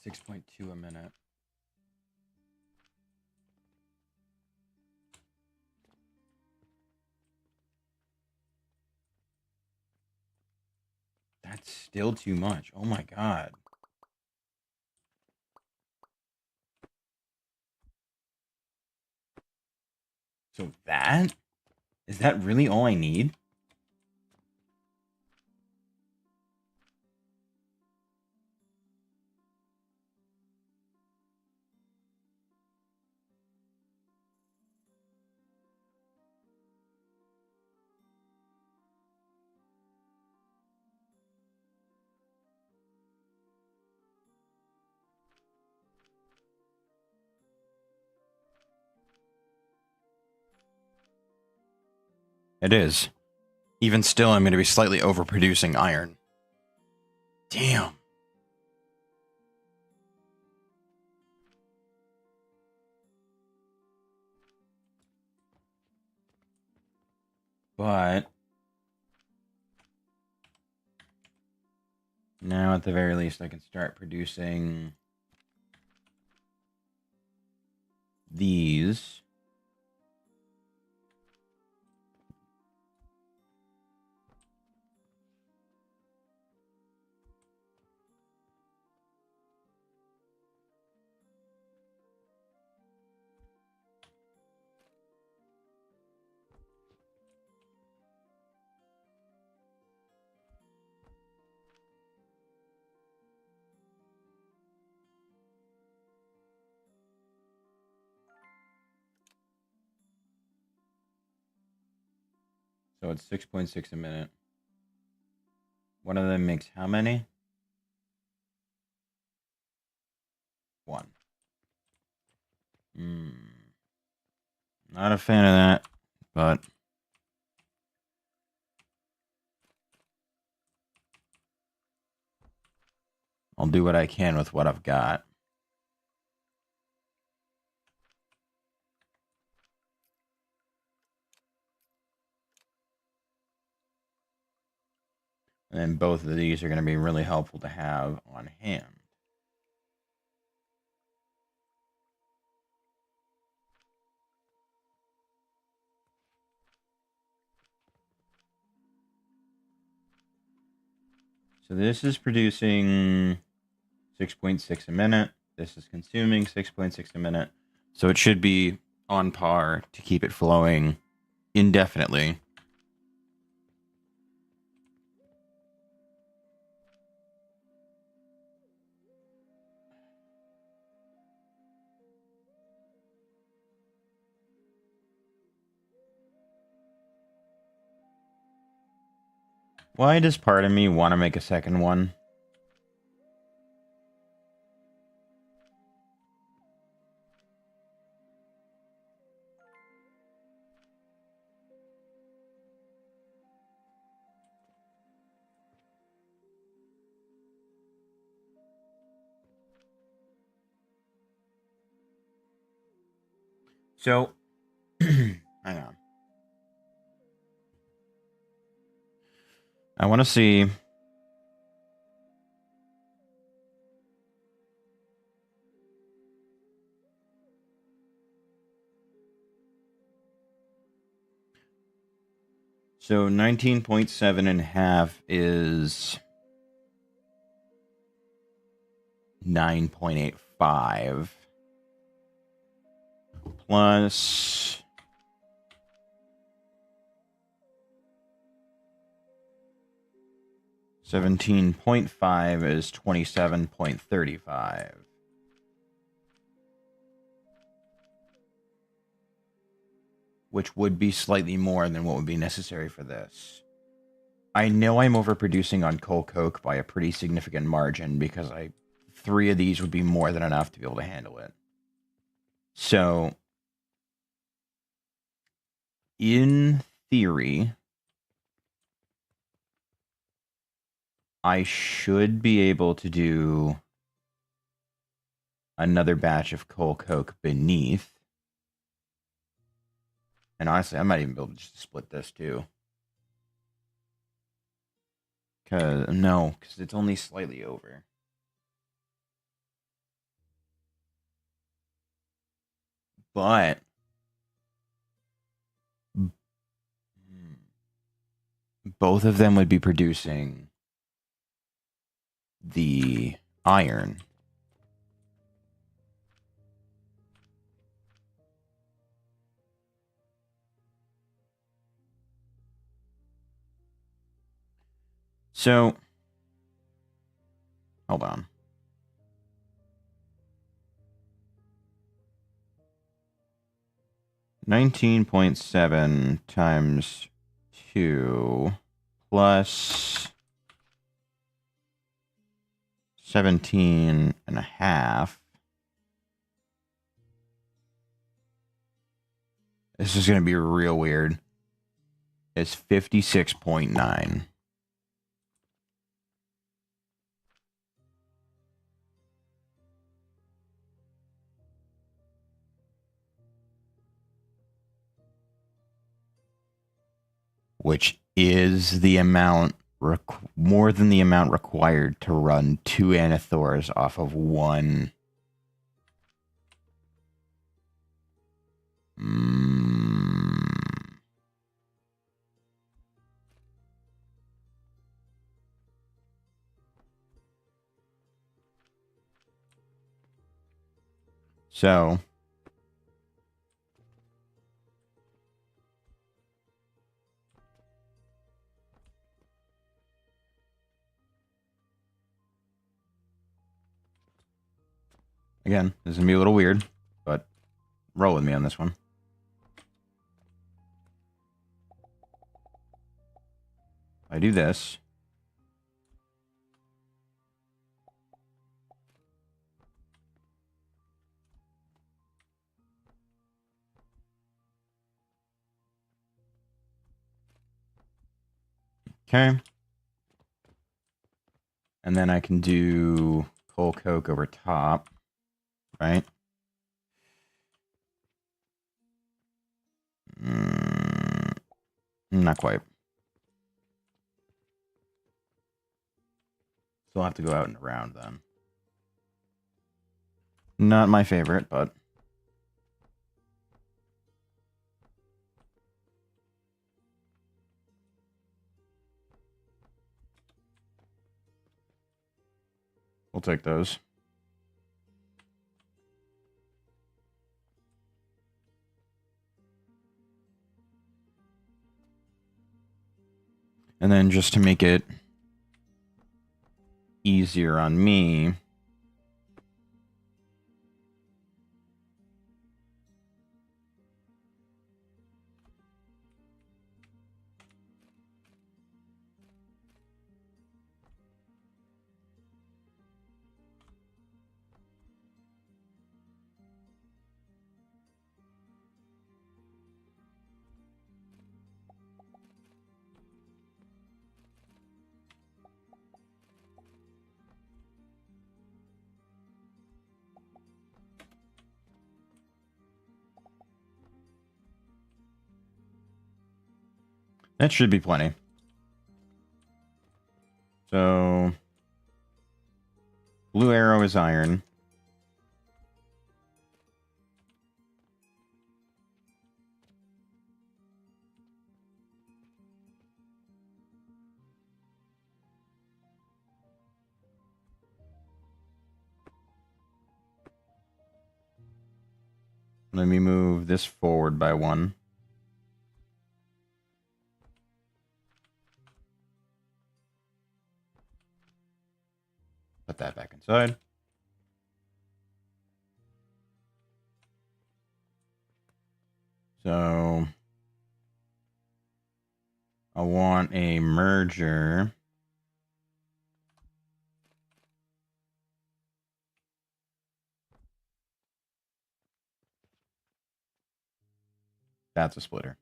6.2 a minute. That's still too much. Oh my god. So that? Is that really all I need? It is. Even still, I'm going to be slightly overproducing iron. Damn. But now, at the very least, I can start producing these. So it's 6.6 a minute. One of them makes how many? 1. Not a fan of that, but I'll do what I can with what I've got. And then both of these are going to be really helpful to have on hand. So this is producing 6.6 a minute. This is consuming 6.6 a minute. So it should be on par to keep it flowing indefinitely. Why does part of me want to make a second one? So, hang on. I want to see. So 19.7 and a half is 9.85 plus 17.5 is 27.35. Which would be slightly more than what would be necessary for this. I know I'm overproducing on coal coke by a pretty significant margin because 3 of these would be more than enough to be able to handle it. So, in theory, I should be able to do another batch of coal coke beneath. And honestly, I might even be able to just split this too. Because it's only slightly over. But both of them would be producing the iron. So, hold on. $19.7 times 2 plus 17.5. This is going to be real weird. It's 56.9. Which is the amount, more than the amount required to run 2 Anathors off of one. So, again, this is going to be a little weird, but roll with me on this one. I do this. Okay. And then I can do coal coke over top, right? Not quite. So I'll have to go out and around then. Not my favorite, but we'll take those. And then just to make it easier on me, that should be plenty. So, blue arrow is iron. Let me move this forward by 1. Put that back inside. So I want a merger. That's a splitter.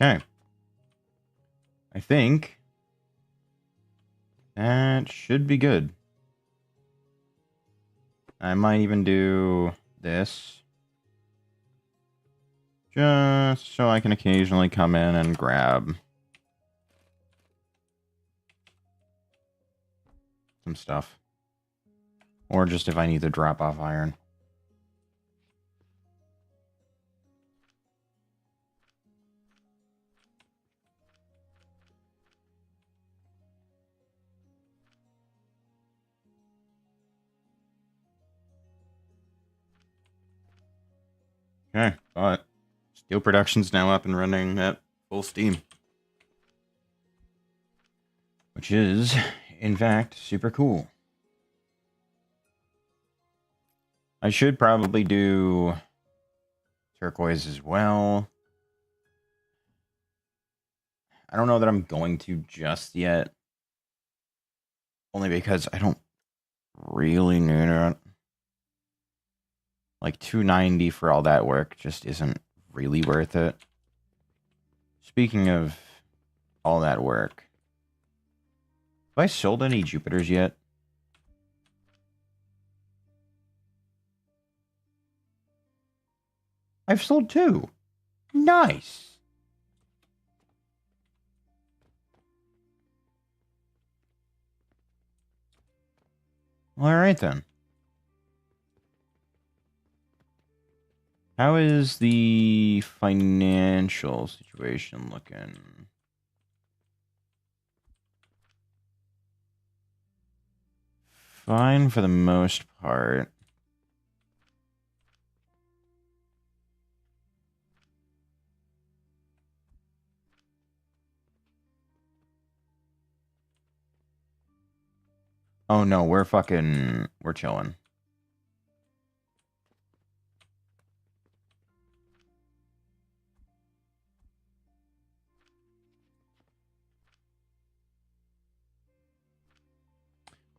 Okay. I think that should be good. I might even do this. Just so I can occasionally come in and grab some stuff. Or just if I need to drop off iron. Okay, but steel production's now up and running at full steam. Which is, in fact, super cool. I should probably do turquoise as well. I don't know that I'm going to just yet. Only because I don't really need it. Like 290 for all that work just isn't really worth it. Speaking of all that work, have I sold any Jupiters yet? I've sold 2. Nice. All right then. How is the financial situation looking? Fine for the most part. Oh no, we're chilling.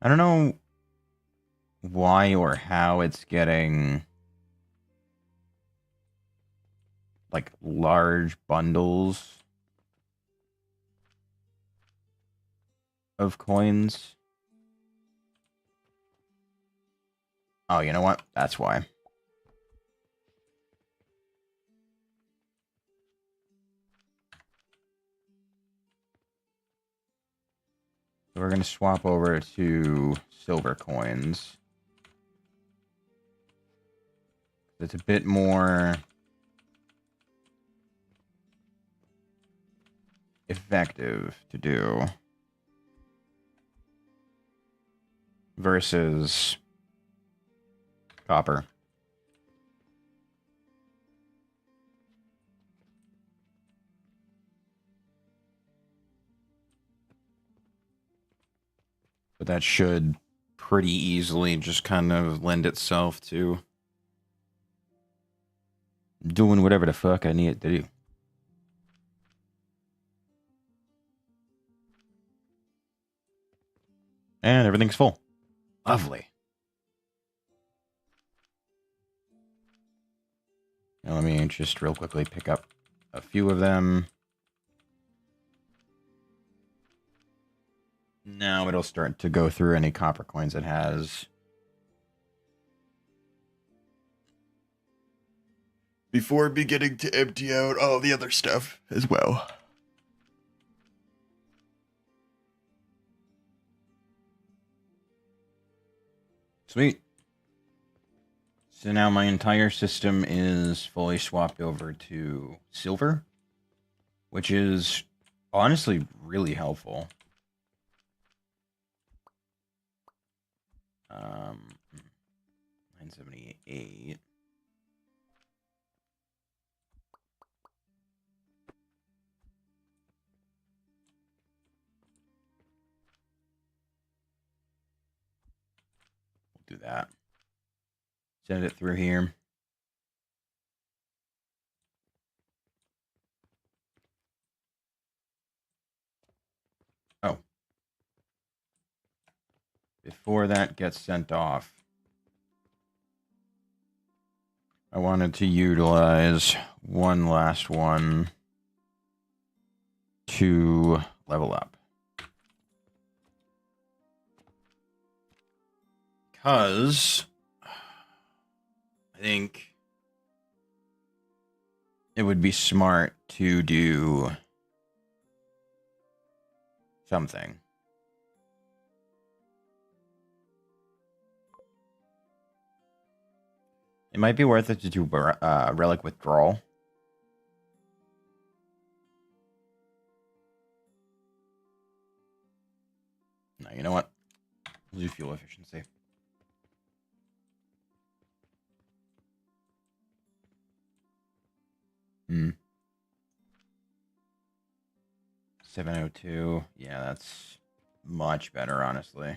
I don't know why or how it's getting like large bundles of coins. Oh, you know what? That's why. So we're going to swap over to silver coins. It's a bit more effective to do versus copper. But that should pretty easily just kind of lend itself to doing whatever the fuck I need it to do. And everything's full. Lovely. Now let me just real quickly pick up a few of them. Now it'll start to go through any copper coins it has. Before beginning to empty out all the other stuff as well. Sweet. So now my entire system is fully swapped over to silver, which is honestly really helpful. 978. We'll do that. Send it through here. Oh. Before that gets sent off, I wanted to utilize one last one to level up. Because I think it would be smart to do something. It might be worth it to do relic withdrawal. No, you know what? We'll do fuel efficiency. Hmm. 702. Yeah, that's much better, honestly.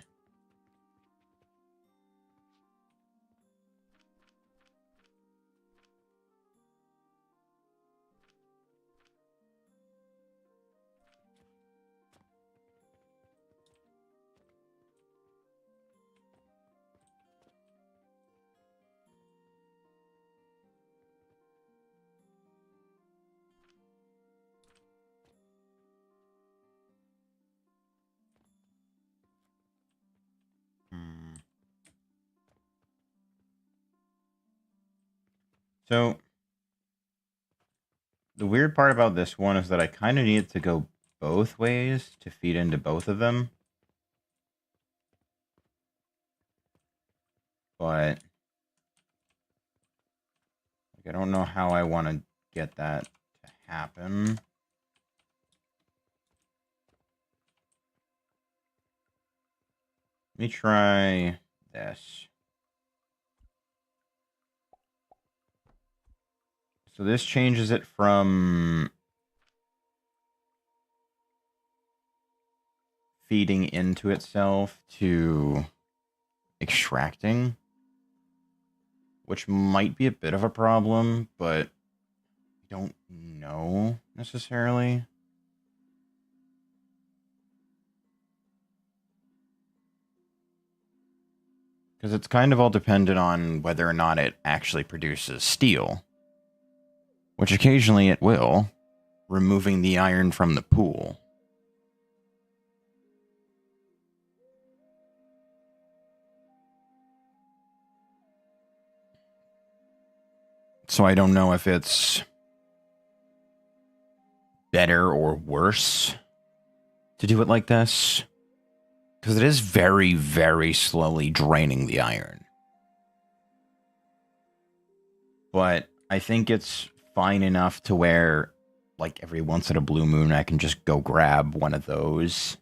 So, the weird part about this one is that I kind of need it to go both ways to feed into both of them. But like, I don't know how I want to get that to happen. Let me try this. So this changes it from feeding into itself to extracting, which might be a bit of a problem, but I don't know necessarily. Because it's kind of all dependent on whether or not it actually produces steel, which occasionally it will, removing the iron from the pool. So I don't know if it's better or worse to do it like this, because it is very, very slowly draining the iron. But I think it's fine enough to where, like, every once in a blue moon, I can just go grab one of those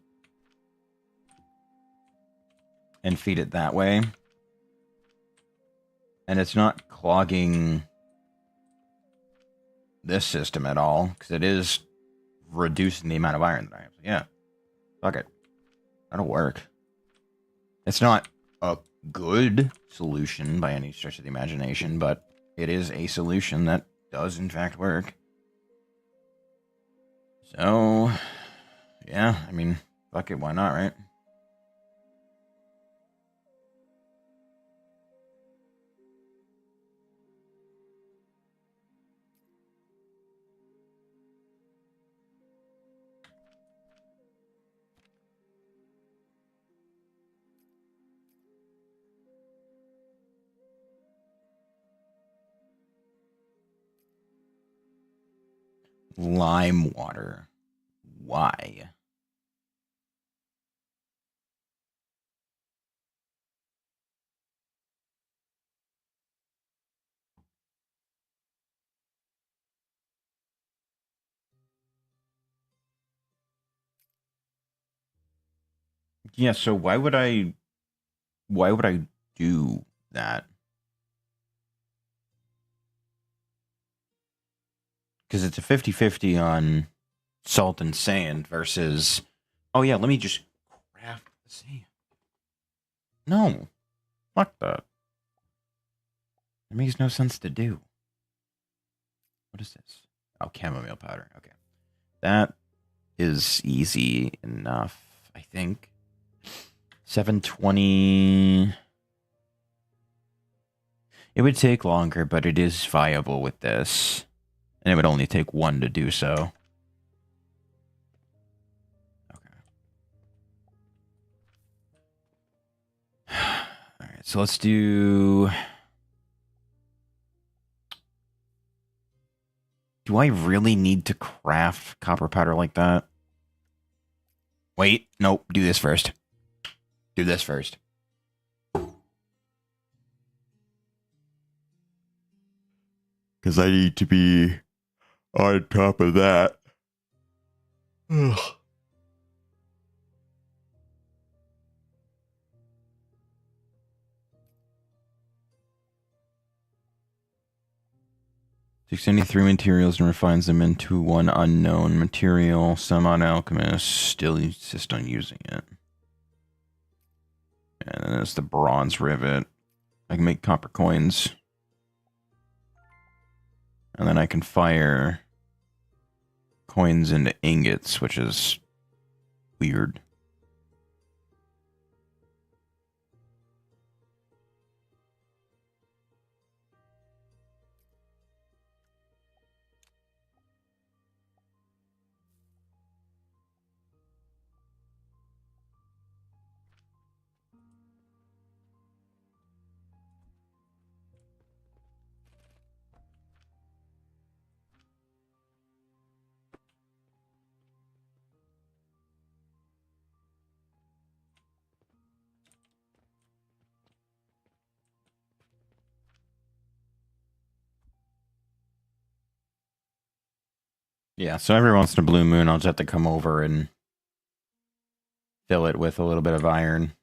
and feed it that way. And it's not clogging this system at all, because it is reducing the amount of iron that I have. So yeah, fuck it. That'll work. It's not a good solution by any stretch of the imagination, but it is a solution that does in fact work. So, yeah, I mean, fuck it, why not, right? Lime water. Why? Yeah, so why would I do that? Because it's a 50-50 on salt and sand versus, oh yeah, let me just craft the sand. No. Fuck that. It makes no sense to do. What is this? Oh, chamomile powder. Okay. That is easy enough, I think. 720. It would take longer, but it is viable with this. And it would only take one to do so. So let's do... Do I really need to craft copper powder like that? Wait, nope, do this first. Do this first. Because I need to be on top of that. Ugh. Takes any three materials and refines them into one unknown material. Some alchemists still insist on using it. And then there's the bronze rivet. I can make copper coins. And then I can fire coins into ingots, which is weird. Yeah, so every once in a blue moon, I'll just have to come over and fill it with a little bit of iron,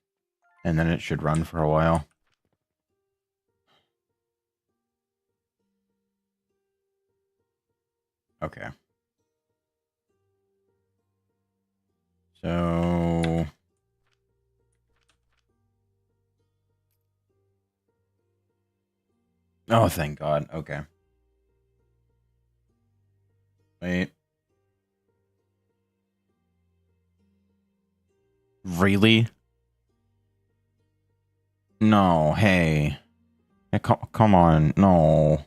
and then it should run for a while. Okay. So... Oh, thank God. Okay. Wait. Really? No, hey. Hey, come on, no.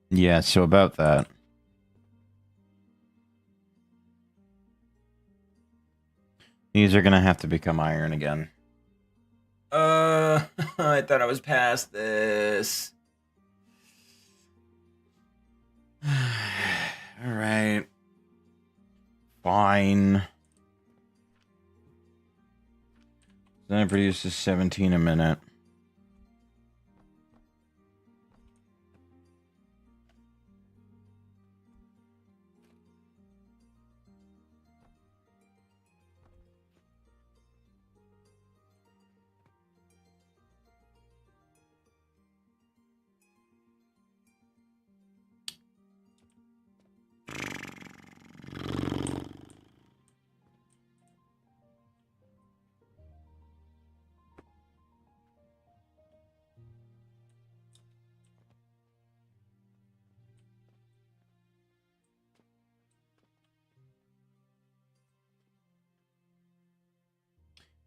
Yeah, so about that. These are gonna have to become iron again. I thought I was past this. Alright. Fine. Then it produces 17 a minute.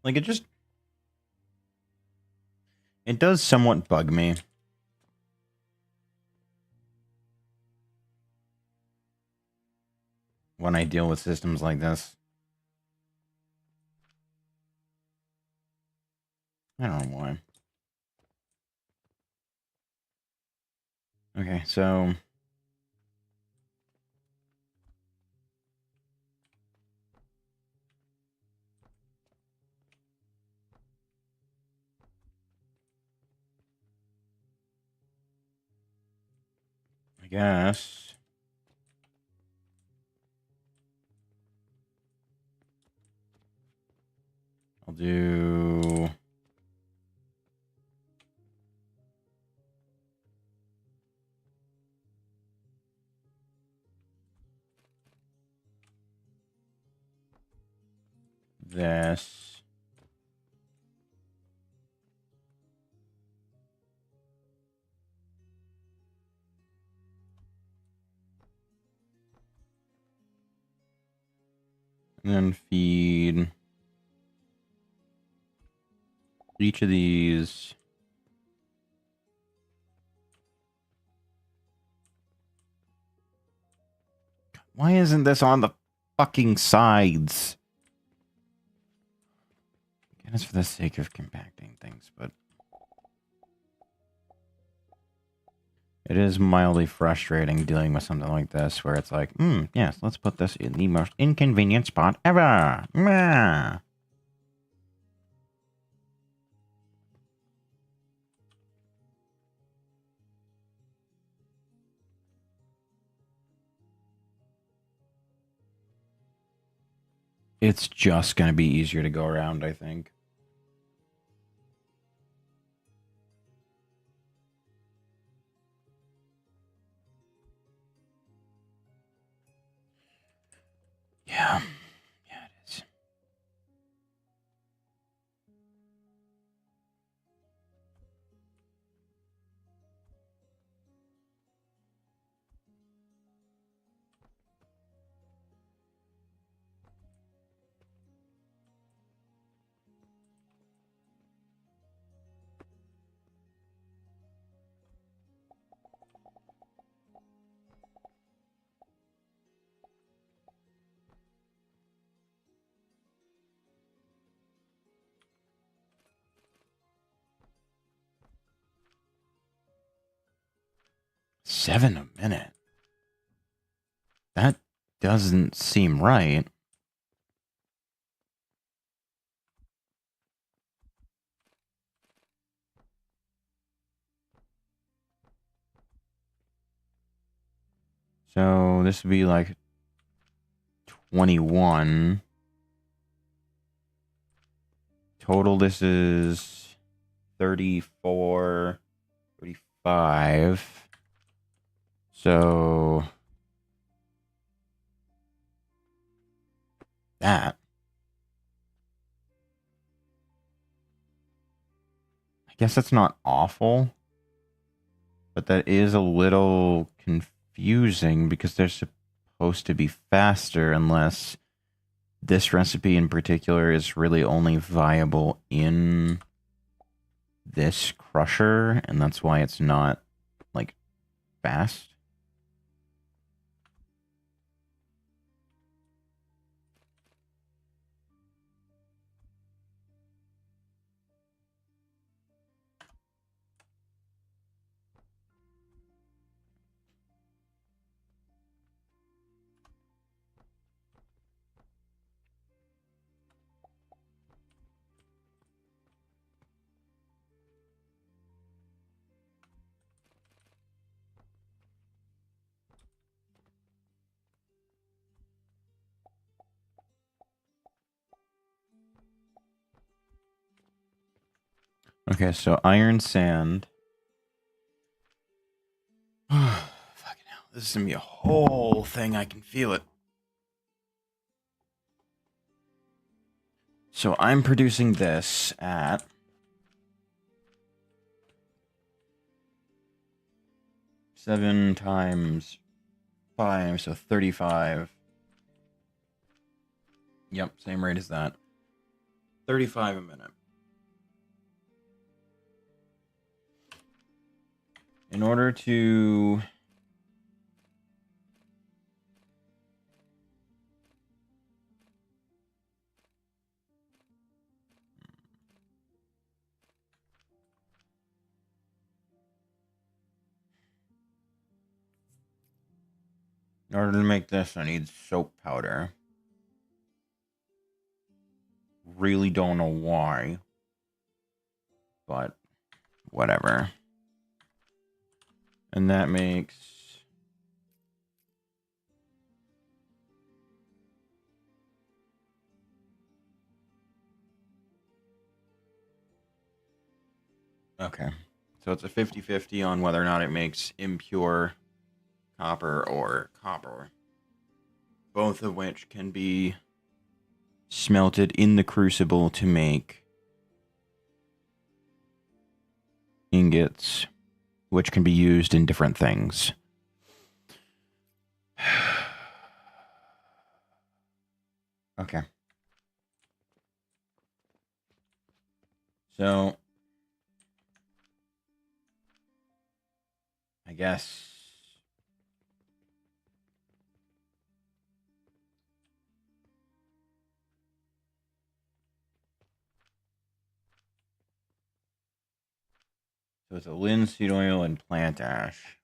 Like, it does somewhat bug me. When I deal with systems like this. I don't know why. Okay, so... I guess... I'll do... this... And then feed... each of these... Why isn't this on the fucking sides? And it's for the sake of compacting things, but it is mildly frustrating dealing with something like this, where it's like, yes, let's put this in the most inconvenient spot ever. Mwah. It's just going to be easier to go around, I think. Yeah. Yeah, it is. $7 a minute. That doesn't seem right. So this would be like 21. Total, this is 34, 35. So that. I guess that's not awful, but that is a little confusing because they're supposed to be faster unless this recipe in particular is really only viable in this crusher, and that's why it's not, like, fast. Okay, so iron sand. Fucking hell. This is gonna be a whole thing. I can feel it. So I'm producing this at 7 times 5, so 35. Yep, same rate as that. 35 a minute. In order to make this, I need soap powder. Really don't know why, but whatever. And that makes okay. So it's a 50-50 on whether or not it makes impure copper or copper. Both of which can be smelted in the crucible to make ingots, which can be used in different things. Okay. So I guess So it's a linseed oil and plant ash.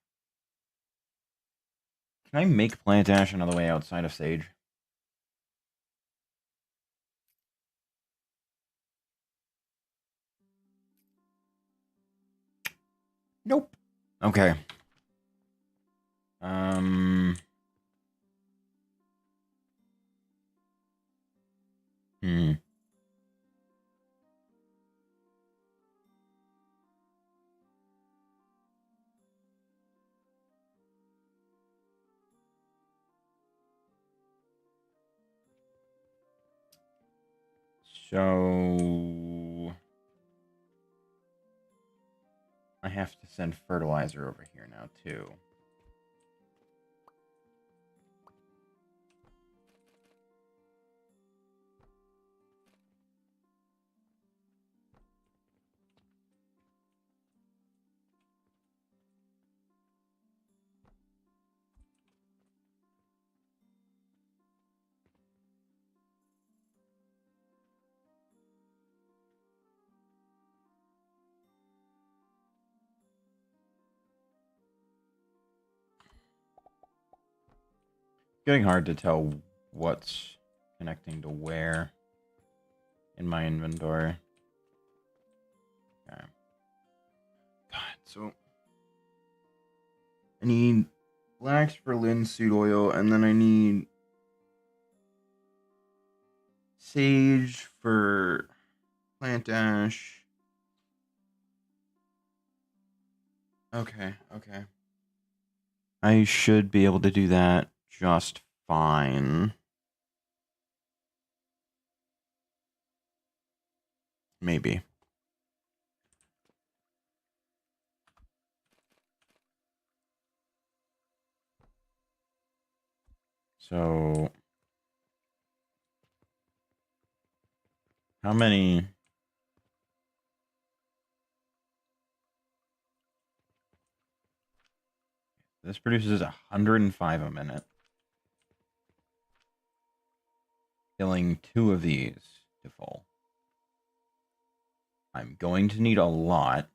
Can I make plant ash another way outside of sage? Nope. Okay. Hmm. So I have to send fertilizer over here now too. Getting hard to tell what's connecting to where in my inventory. Okay. God, so I need flax for linseed oil, and then I need sage for plant ash. Okay, okay. I should be able to do that just fine. Maybe. So, how many? This produces 105 a minute. Killing 2 of these to full. I'm going to need a lot.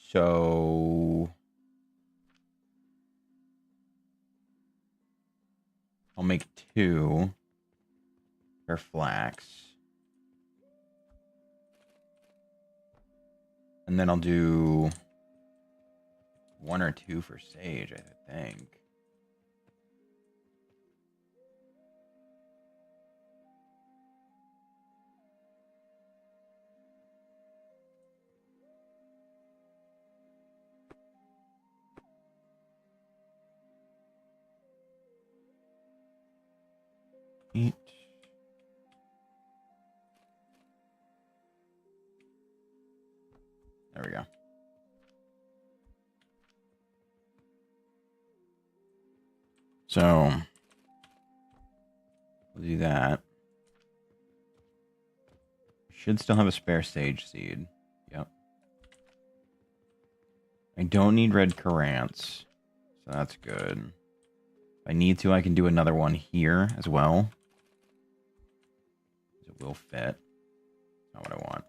So I'll make 2 for flax. And then I'll do 1 or 2 for sage, I think. Eat. There we go. So we'll do that. Should still have a spare sage seed. Yep. I don't need red currants, so that's good. If I need to, I can do another one here as well. It will fit. Not what I want.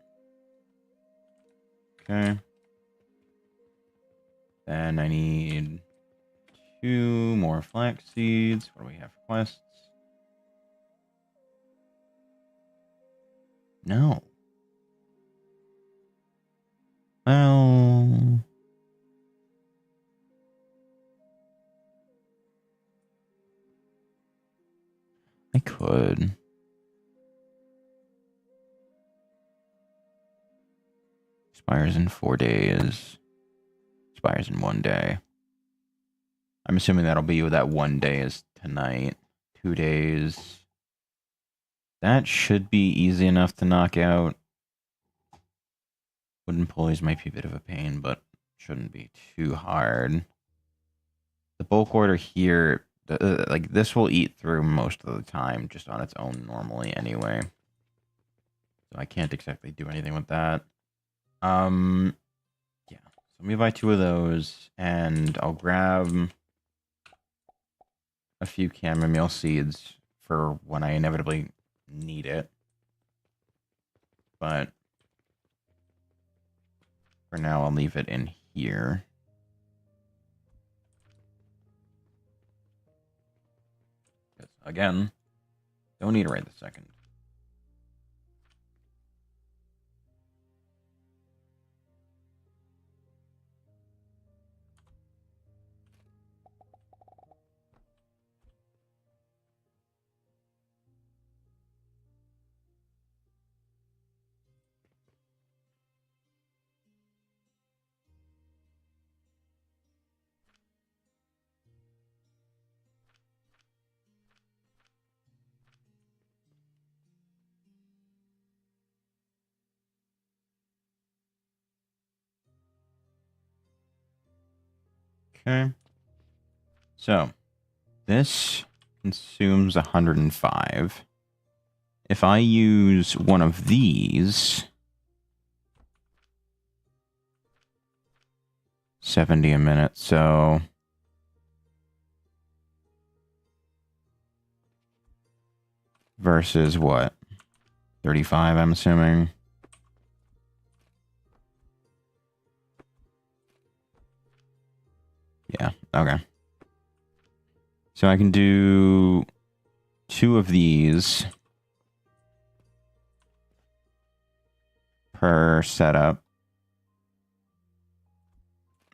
Okay. Then I need 2 more flax seeds. What do we have for quests? No. Well, I could. Expires in 4 days. Expires in 1 day. I'm assuming that'll be that 1 day is tonight. 2 days. That should be easy enough to knock out. Wooden pulleys might be a bit of a pain, but shouldn't be too hard. The bulk order here, like this will eat through most of the time just on its own normally anyway. So I can't exactly do anything with that. Yeah. So let me buy 2 of those, and I'll grab a few chamomile seeds for when I inevitably need it. but for now I'll leave it in here. Again, don't need it right this second. Okay. So, this consumes 105. If I use one of these, 70 a minute, so versus what? 35, I'm assuming. Yeah, okay. So I can do 2 of these per setup.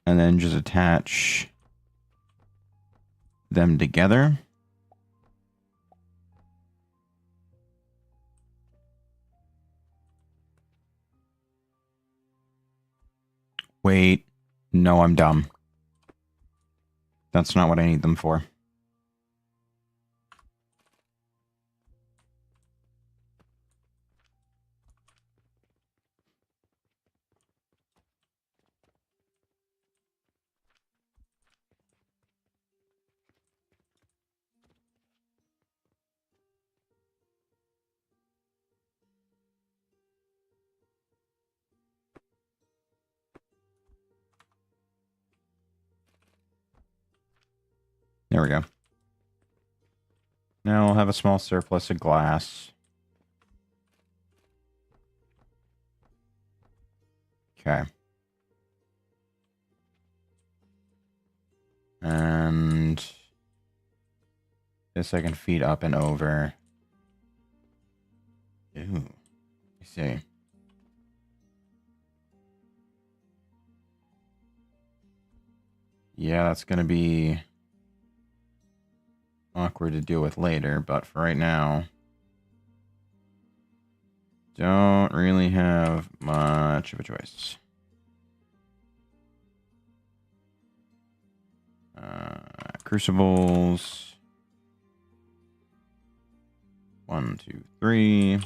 And then just attach them together. Wait, no, I'm dumb. That's not what I need them for. There we go. Now we'll have a small surplus of glass. Okay. And this I can feed up and over. Ooh, I see. Yeah, that's going to be awkward to deal with later, but for right now, don't really have much of a choice. Crucibles. 1, 2, 3.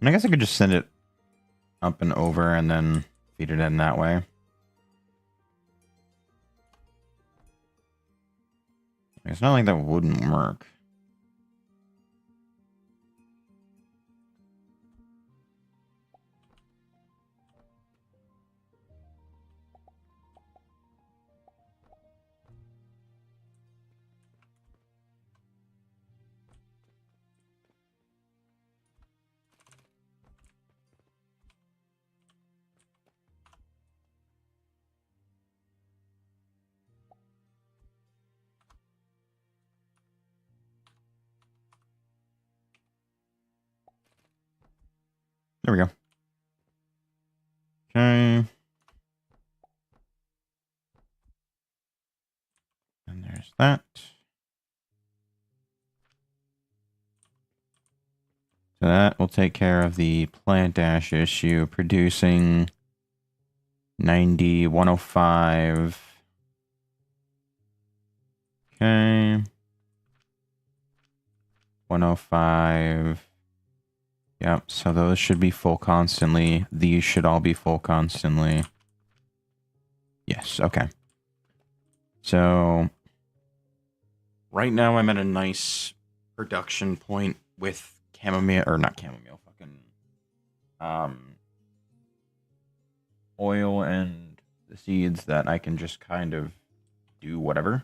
And I guess I could just send it up and over and then feed it in that way. It's not like that wouldn't work. There we go. Okay. And there's that. So that will take care of the plant ash issue, producing 90, 105. Okay. 105. Yep, so those should be full constantly. These should all be full constantly. Yes, okay. So, right now I'm at a nice production point with chamomile, or not chamomile, fucking oil and the seeds that I can just kind of do whatever.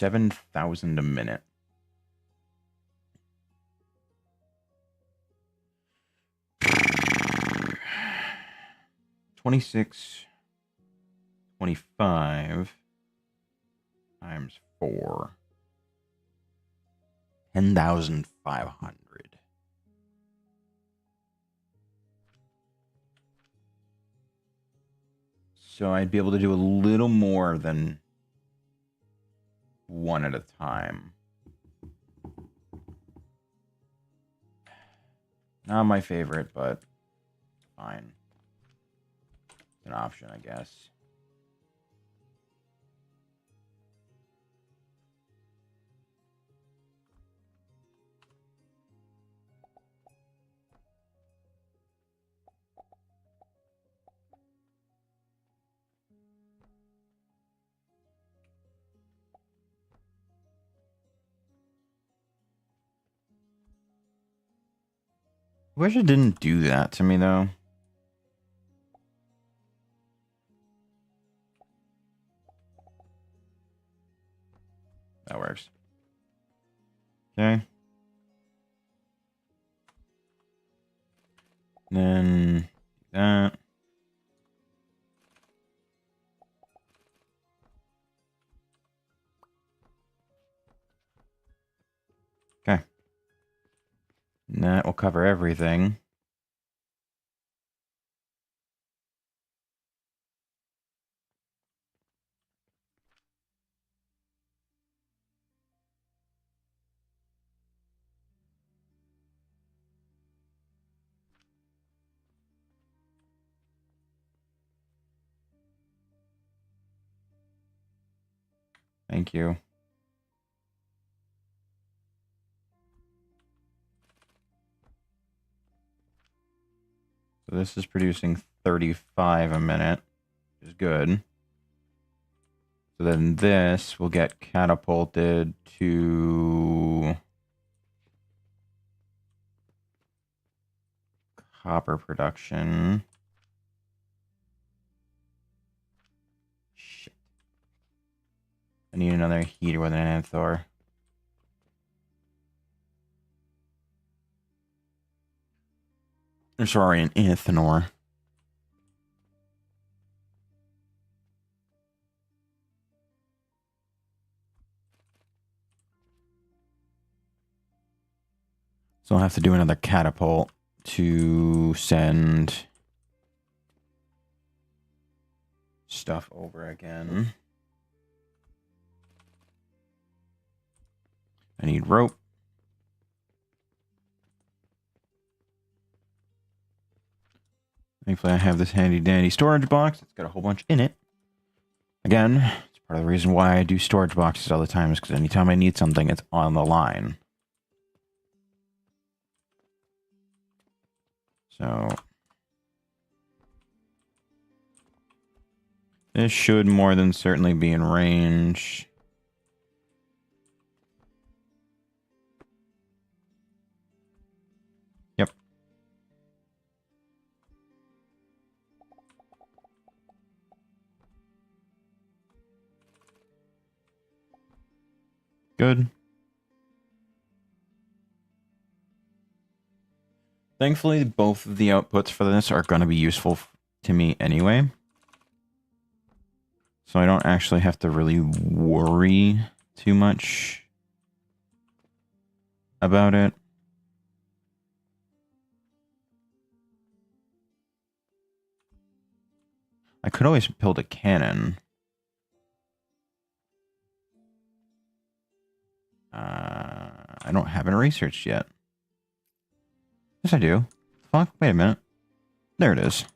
$7,000 a minute. $26.25 times 4. 10,500. So I'd be able to do a little more than one at a time. Not my favorite, but fine. It's an option, I guess. I wish it didn't do that to me, though. That works. Okay. Then that. Okay. And that will cover everything. Thank you. So this is producing 35 a minute, which is good. So then this will get catapulted to copper production. Shit. I need another heater with an Anthor. Or sorry, an Anthenor. So I'll have to do another catapult to send stuff over again. I need rope. Thankfully, I have this handy dandy storage box. It's got a whole bunch in it. Again, it's part of the reason why I do storage boxes all the time, is because anytime I need something, it's on the line. So this should more than certainly be in range. Yep. Good. Thankfully, both of the outputs for this are going to be useful to me anyway. So I don't actually have to really worry too much about it. I could always build a cannon. I don't have it researched yet. Yes, I do. Fuck, wait a minute. There it is.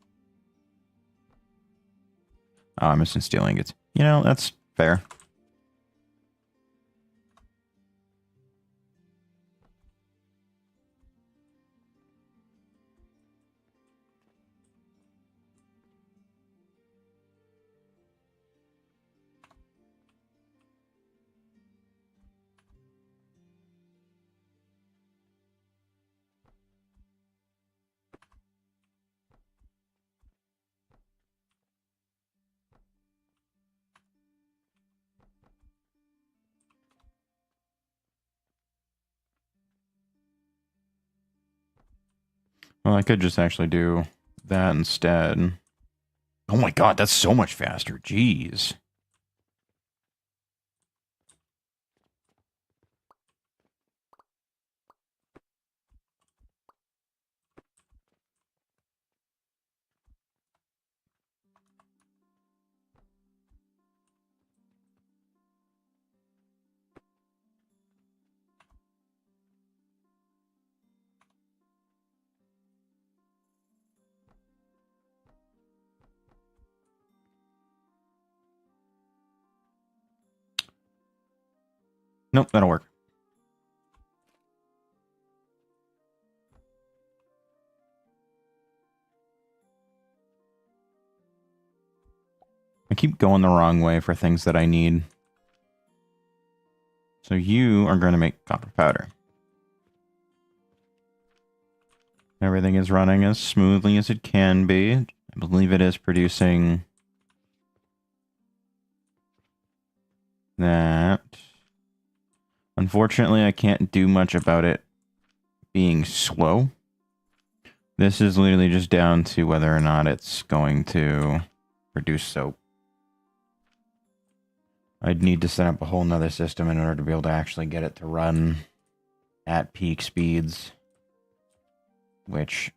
Oh, I'm missing steel ingots. You know, that's fair. Well, I could just actually do that instead. Oh my god, that's so much faster. Jeez. Nope, that'll work. I keep going the wrong way for things that I need. So you are going to make copper powder. Everything is running as smoothly as it can be. I believe it is producing that. Unfortunately, I can't do much about it being slow. This is literally just down to whether or not it's going to produce soap. I'd need to set up a whole nother system in order to be able to actually get it to run at peak speeds. Which,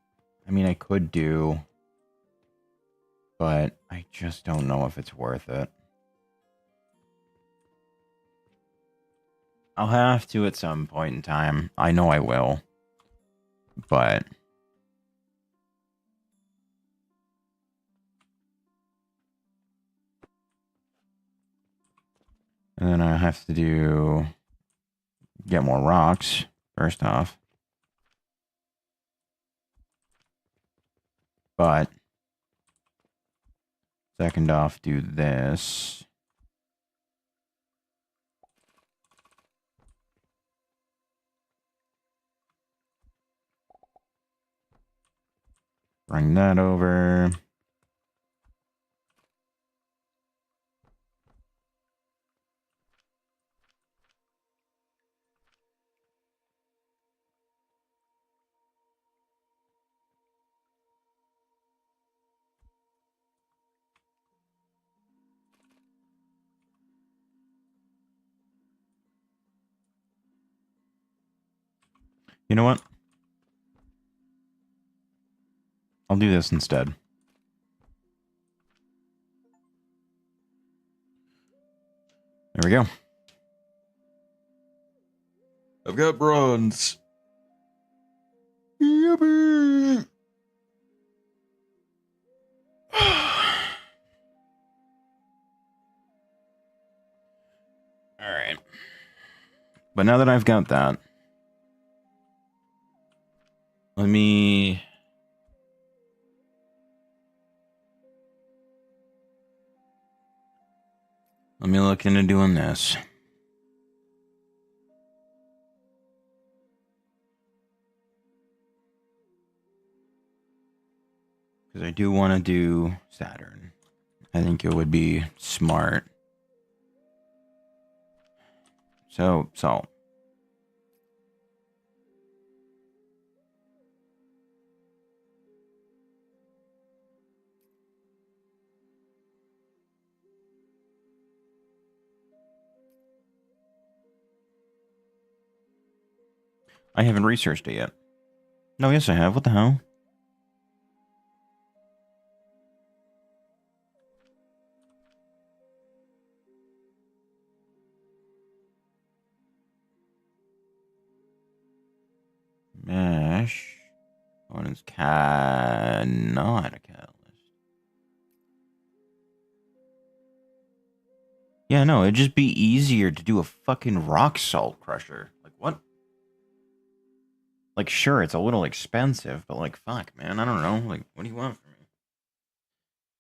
I mean, I could do, but I just don't know if it's worth it. I'll have to at some point in time. I know I will. But and then I have to get more rocks, first off. But second off, do this. Bring that over. You know what? I'll do this instead. There we go. I've got bronze. Yippee! Alright. But now that I've got that, let me look into doing this. Because I do want to do Saturn. I think it would be smart. So, salt. I haven't researched it yet. No, yes I have. What the hell? Mesh. Components cannot a catalyst. Yeah, no, it'd just be easier to do a fucking rock salt crusher. Like, what? Like, sure, it's a little expensive, but like, fuck, man, I don't know. Like, what do you want from me?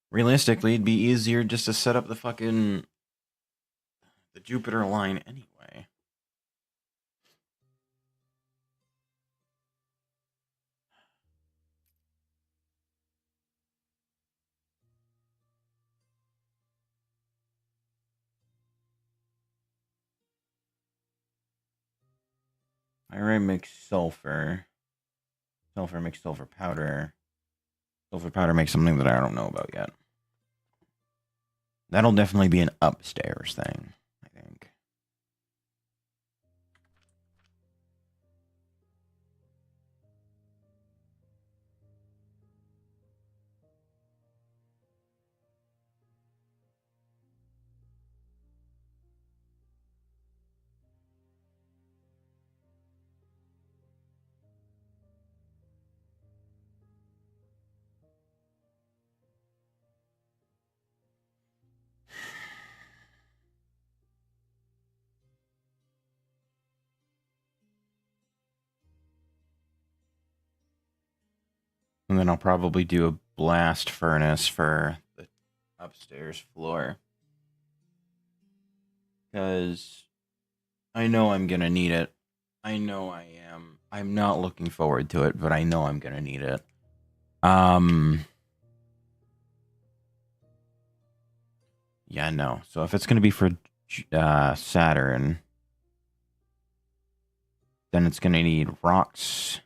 Realistically, it'd be easier just to set up the Jupiter line anyway. Pyrite makes sulfur. Sulfur makes sulfur powder. Sulfur powder makes something that I don't know about yet. That'll definitely be an upstairs thing, I think. And then I'll probably do a blast furnace for the upstairs floor. Because I know I'm going to need it. I know I am. I'm not looking forward to it, but I know I'm going to need it. Yeah, no. So if it's going to be for Saturn, then it's going to need rocks.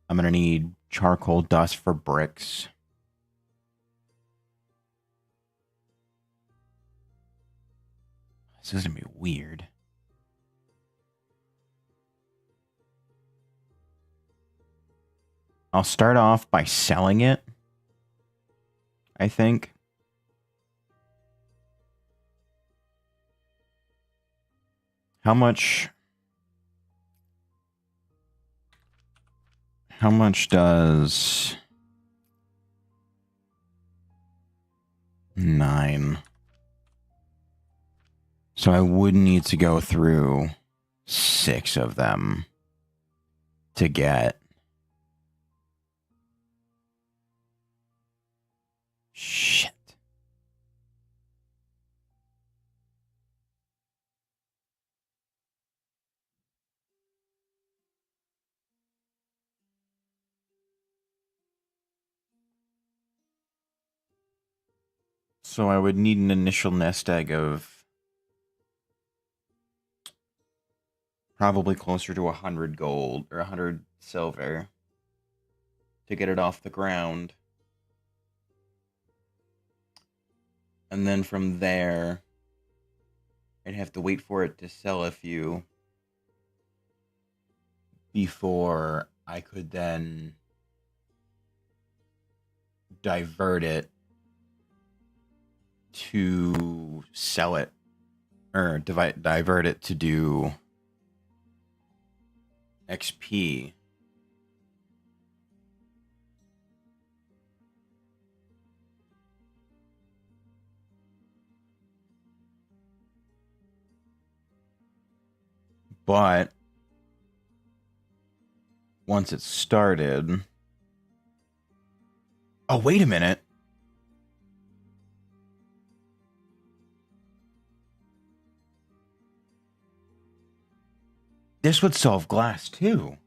I'm going to need charcoal dust for bricks. This is going to be weird. I'll start off by selling it, I think. How much does 9? So I would need to go through 6 of them to get. Shit. So I would need an initial nest egg of probably closer to 100 gold or 100 silver to get it off the ground. And then from there, I'd have to wait for it to sell a few before I could then divert it to sell it, or divert it to do XP. But once it started... Oh, wait a minute. This would solve glass too.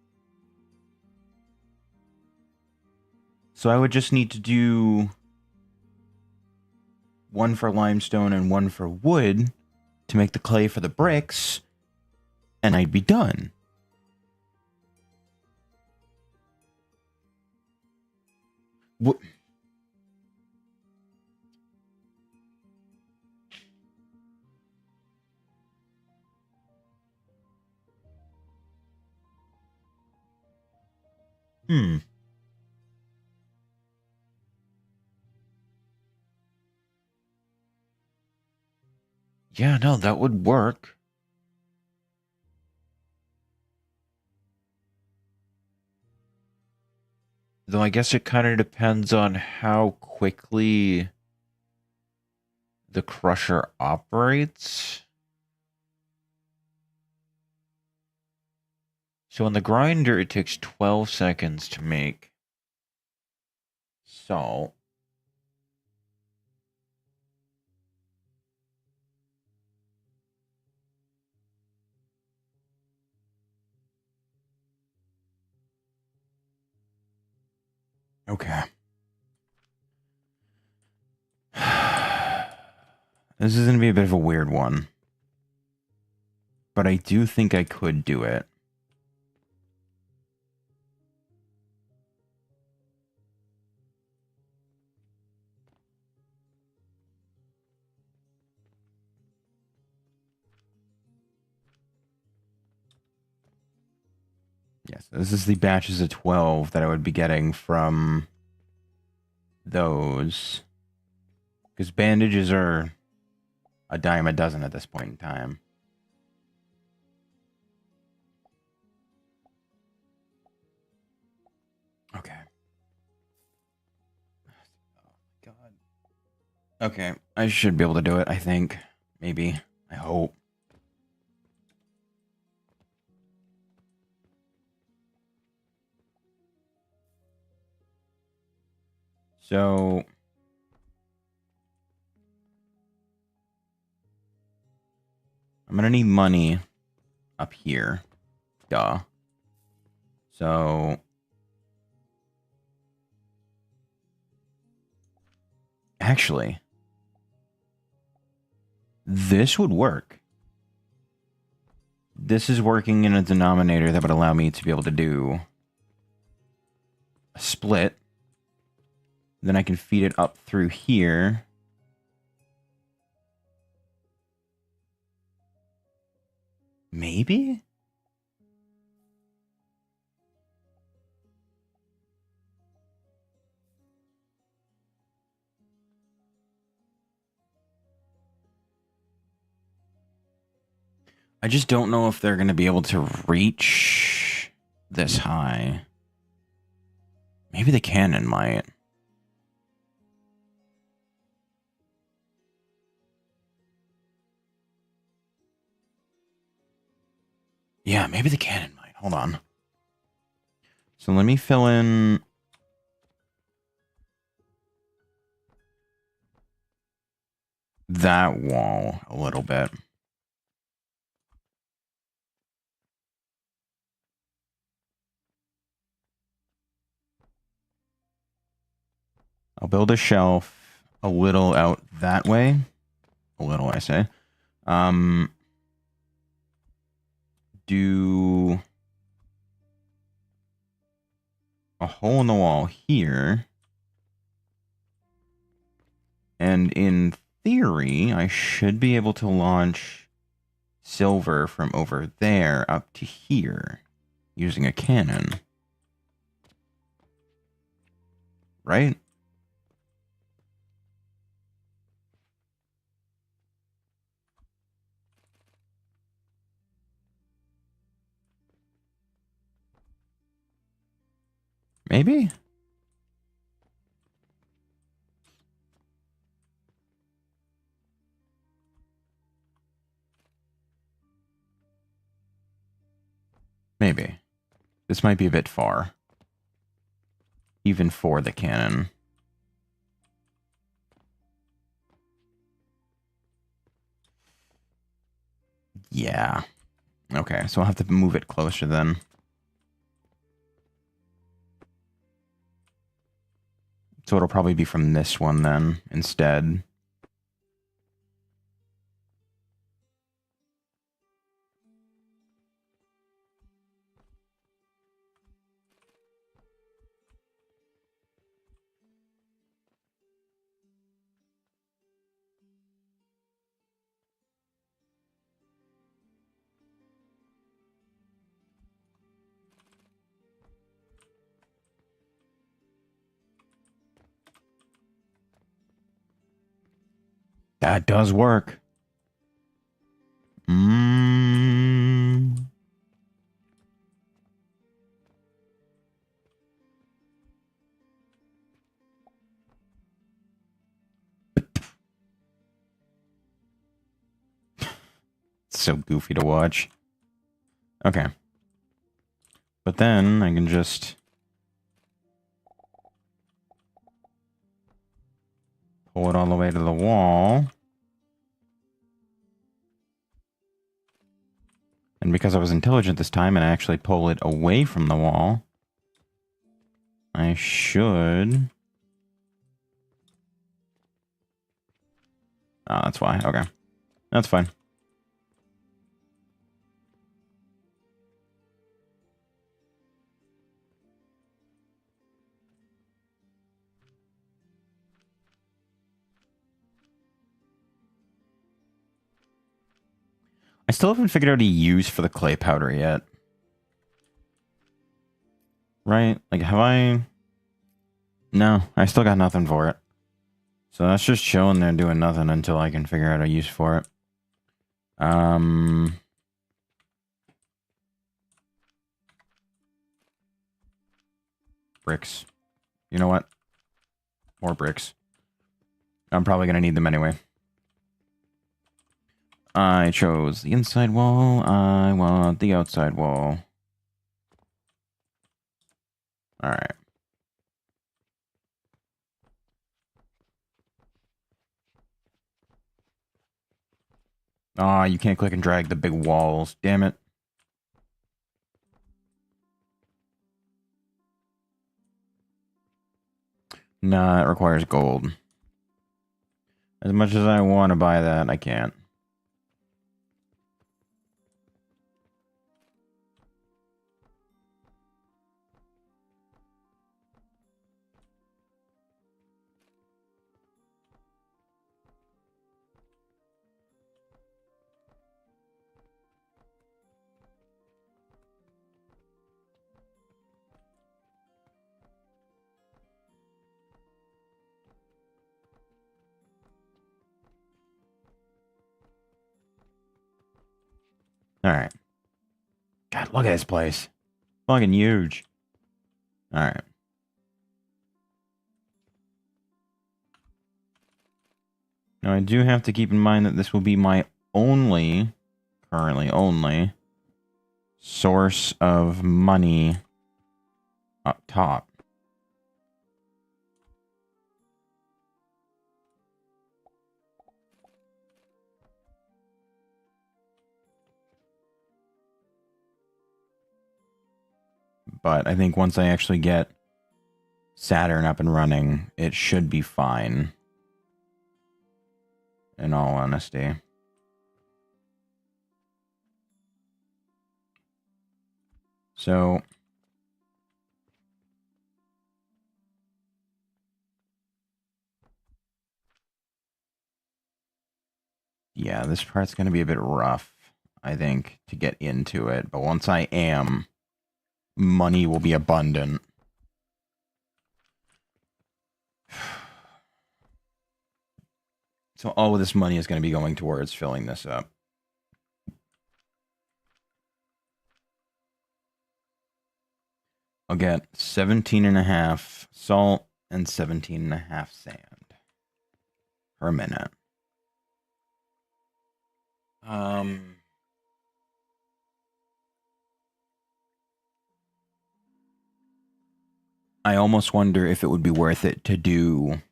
So I would just need to do one for limestone and one for wood to make the clay for the bricks, and I'd be done. What? Yeah, no, that would work. Though I guess it kind of depends on how quickly the crusher operates. So on the grinder, it takes 12 seconds to make salt. Okay. This is going to be a bit of a weird one. But I do think I could do it. Yes, this is the batches of 12 that I would be getting from those. Because bandages are a dime a dozen at this point in time. Okay. Oh, God. Okay, I should be able to do it, I think. Maybe. I hope. So... I'm gonna need money up here. Duh. So... Actually... This would work. This is working in a denominator that would allow me to be able to do a split. Then I can feed it up through here. Maybe? I just don't know if they're going to be able to reach this high. Maybe the cannon might. Yeah, maybe the cannon might. Hold on. So let me fill in... that wall a little bit. I'll build a shelf a little out that way. A little, I say. Do a hole in the wall here. And in theory, I should be able to launch silver from over there up to here using a cannon. Right? Maybe? Maybe. This might be a bit far. Even for the cannon. Yeah. Okay, so I'll have to move it closer then. So it'll probably be from this one then, instead. That does work. It's so goofy to watch. Okay. But then I can just pull it all the way to the wall. And because I was intelligent this time and I actually pull it away from the wall, I should... Oh, that's why. Okay. That's fine. I still haven't figured out a use for the clay powder yet. Right? Like, have I... No, I still got nothing for it. So that's just chilling there doing nothing until I can figure out a use for it. Bricks. You know what? More bricks. I'm probably going to need them anyway. I chose the inside wall. I want the outside wall. Alright. Ah, you can't click and drag the big walls. Damn it. Nah, it requires gold. As much as I want to buy that, I can't. Alright. God, look at this place. Fucking huge. Alright. Now, I do have to keep in mind that this will be my only, currently only, source of money up top. But I think once I actually get Saturn up and running, it should be fine. In all honesty. So... yeah, this part's going to be a bit rough, I think, to get into it. But once I am, money will be abundant. So all of this money is going to be going towards filling this up. I'll get 17.5 salt and 17.5 sand per minute. I almost wonder if it would be worth it to do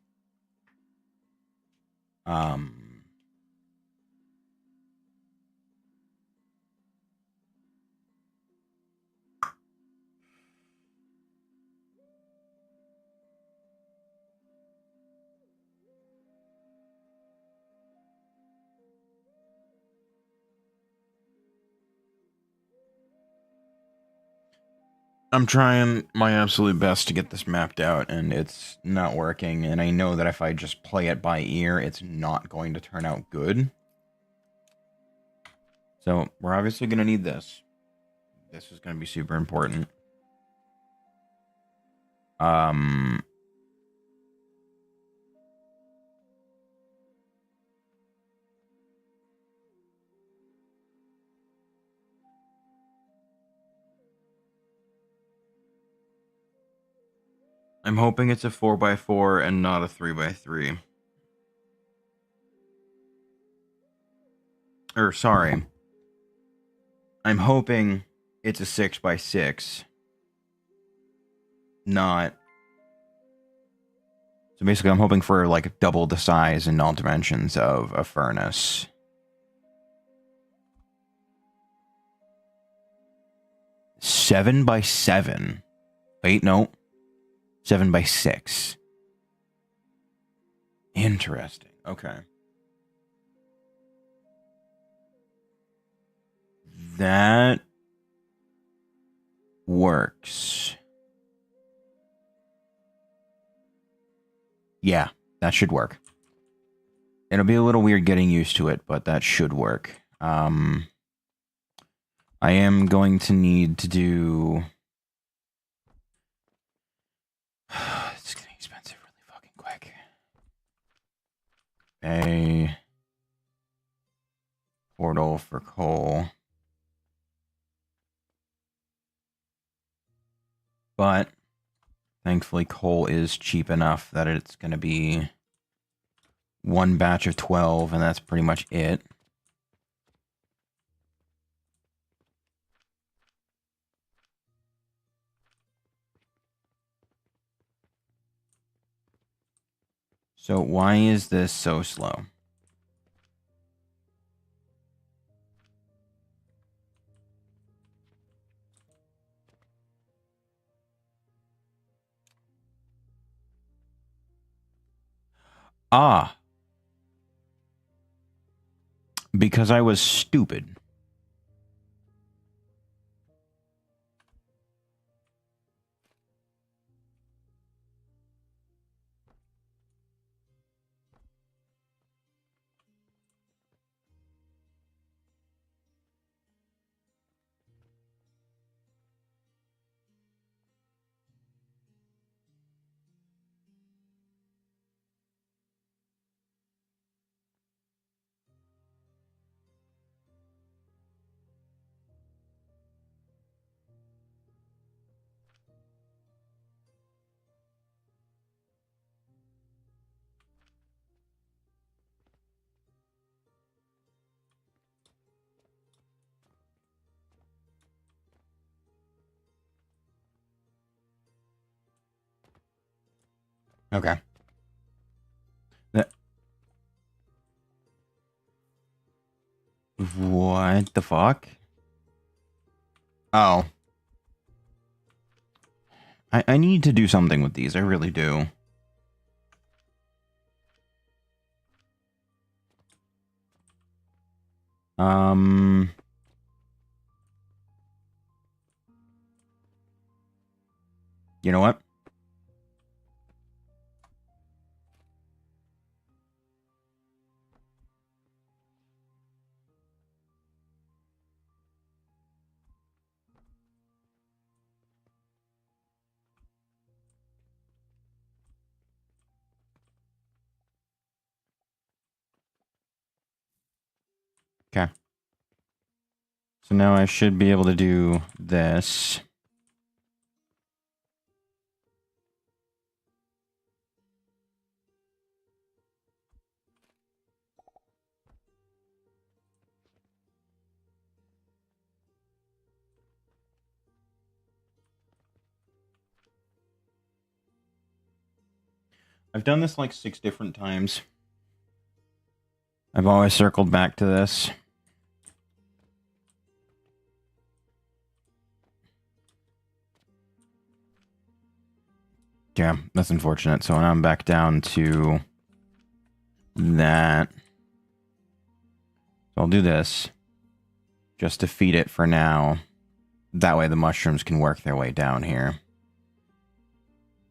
I'm trying my absolute best to get this mapped out, and it's not working, and I know that if I just play it by ear, it's not going to turn out good. So, we're obviously going to need this. This is going to be super important. I'm hoping it's a 4x4 and not a 3x3. Or, sorry. I'm hoping it's a 6x6. Not... so basically, I'm hoping for, like, double the size in all dimensions of a furnace. Seven by 7. Wait, no. 7x6. Interesting. Okay. That works. Yeah, that should work. It'll be a little weird getting used to it, but that should work. I am going to need to do a portal for coal. But thankfully coal is cheap enough that it's going to be one batch of 12, and that's pretty much it. So why is this so slow? Ah, because I was stupid. Okay. What the fuck? Oh. I need to do something with these. I really do. You know what? Okay. So now I should be able to do this. I've done this like 6 different times. I've always circled back to this. Yeah, that's unfortunate. So now I'm back down to that. So I'll do this just to feed it for now. That way the mushrooms can work their way down here.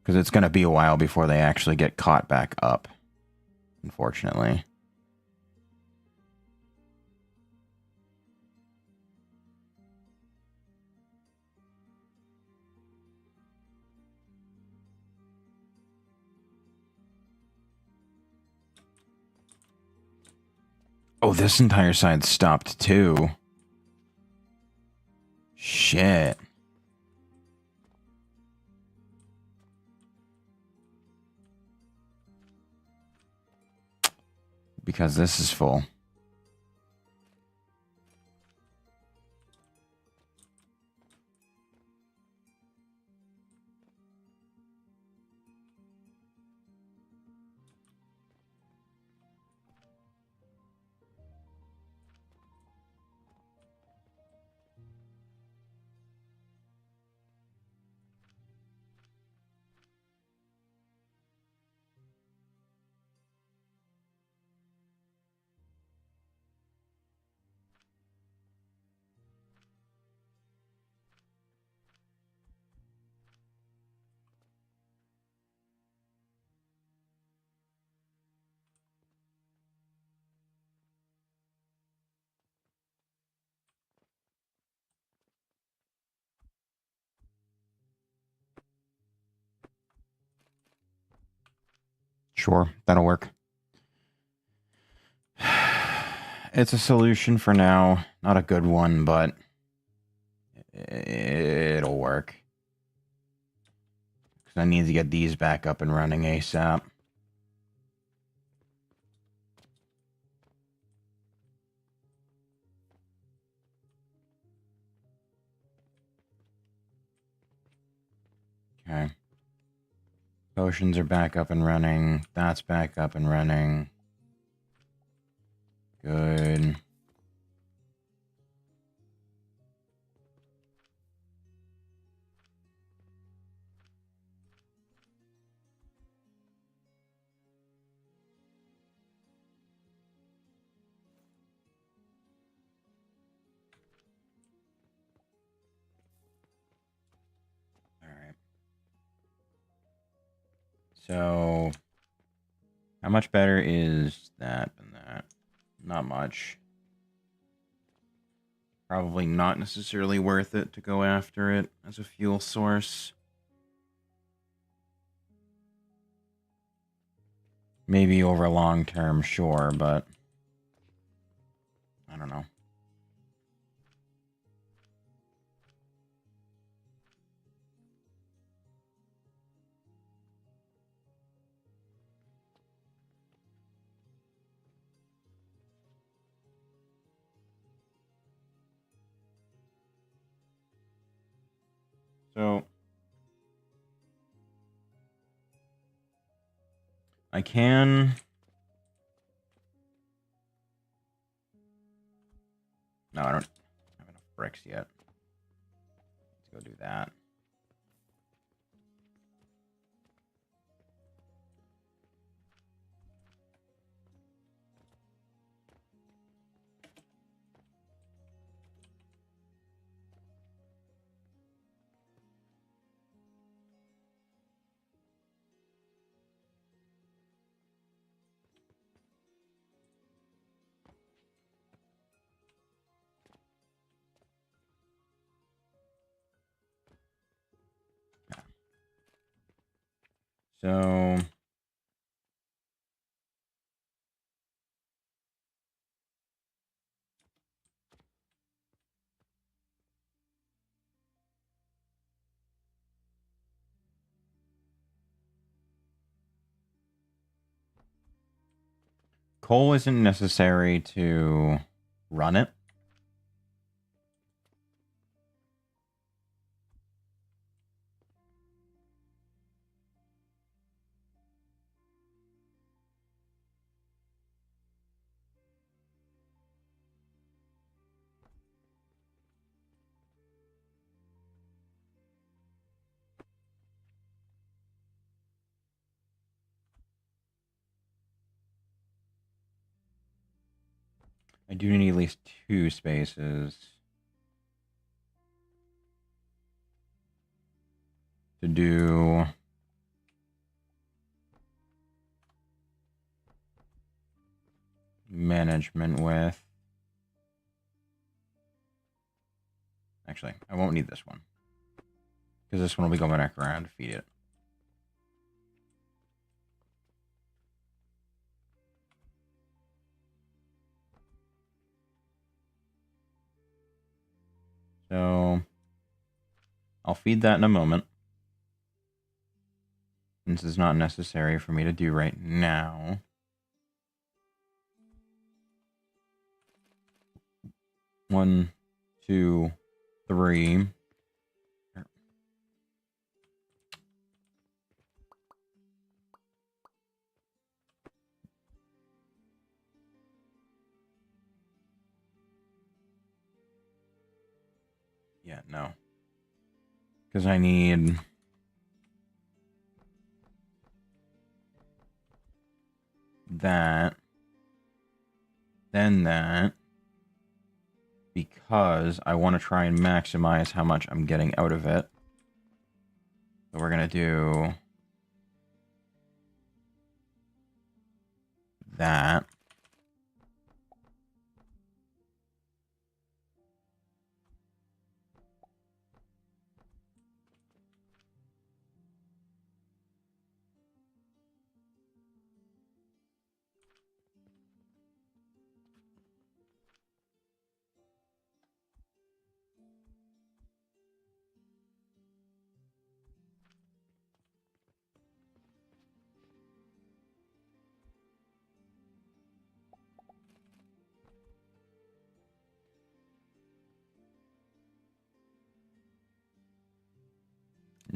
Because it's going to be a while before they actually get caught back up, unfortunately. Oh, this entire side stopped too. Shit. Because this is full. Sure, that'll work. It's a solution for now. Not a good one, but it'll work. Because I need to get these back up and running ASAP. Okay. Potions are back up and running. That's back up and running. Good. Alright. So, how much better is that than that? Not much. Probably not necessarily worth it to go after it as a fuel source. Maybe over long term, sure, but I don't know. So, I can... No, I don't have enough bricks yet. Let's go do that. So... Coal isn't necessary to run it. I do need at least 2 spaces to do management with. Actually, I won't need this one, because this one will be going back around to feed it. So, I'll feed that in a moment, since it's not necessary for me to do right now. One, two, three. Yeah, no. Because I need... that. Then that. Because I want to try and maximize how much I'm getting out of it. So we're going to do... that.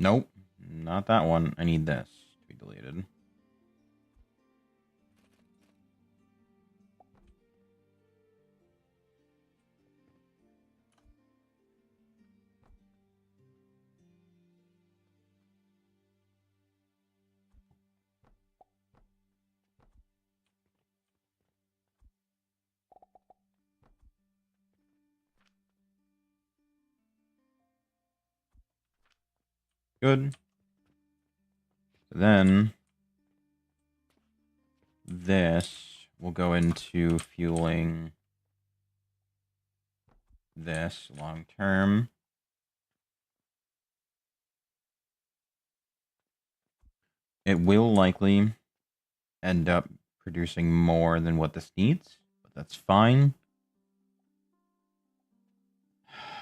Nope, not that one. I need this to be deleted. Good. Then this will go into fueling this long term. It will likely end up producing more than what this needs, but that's fine.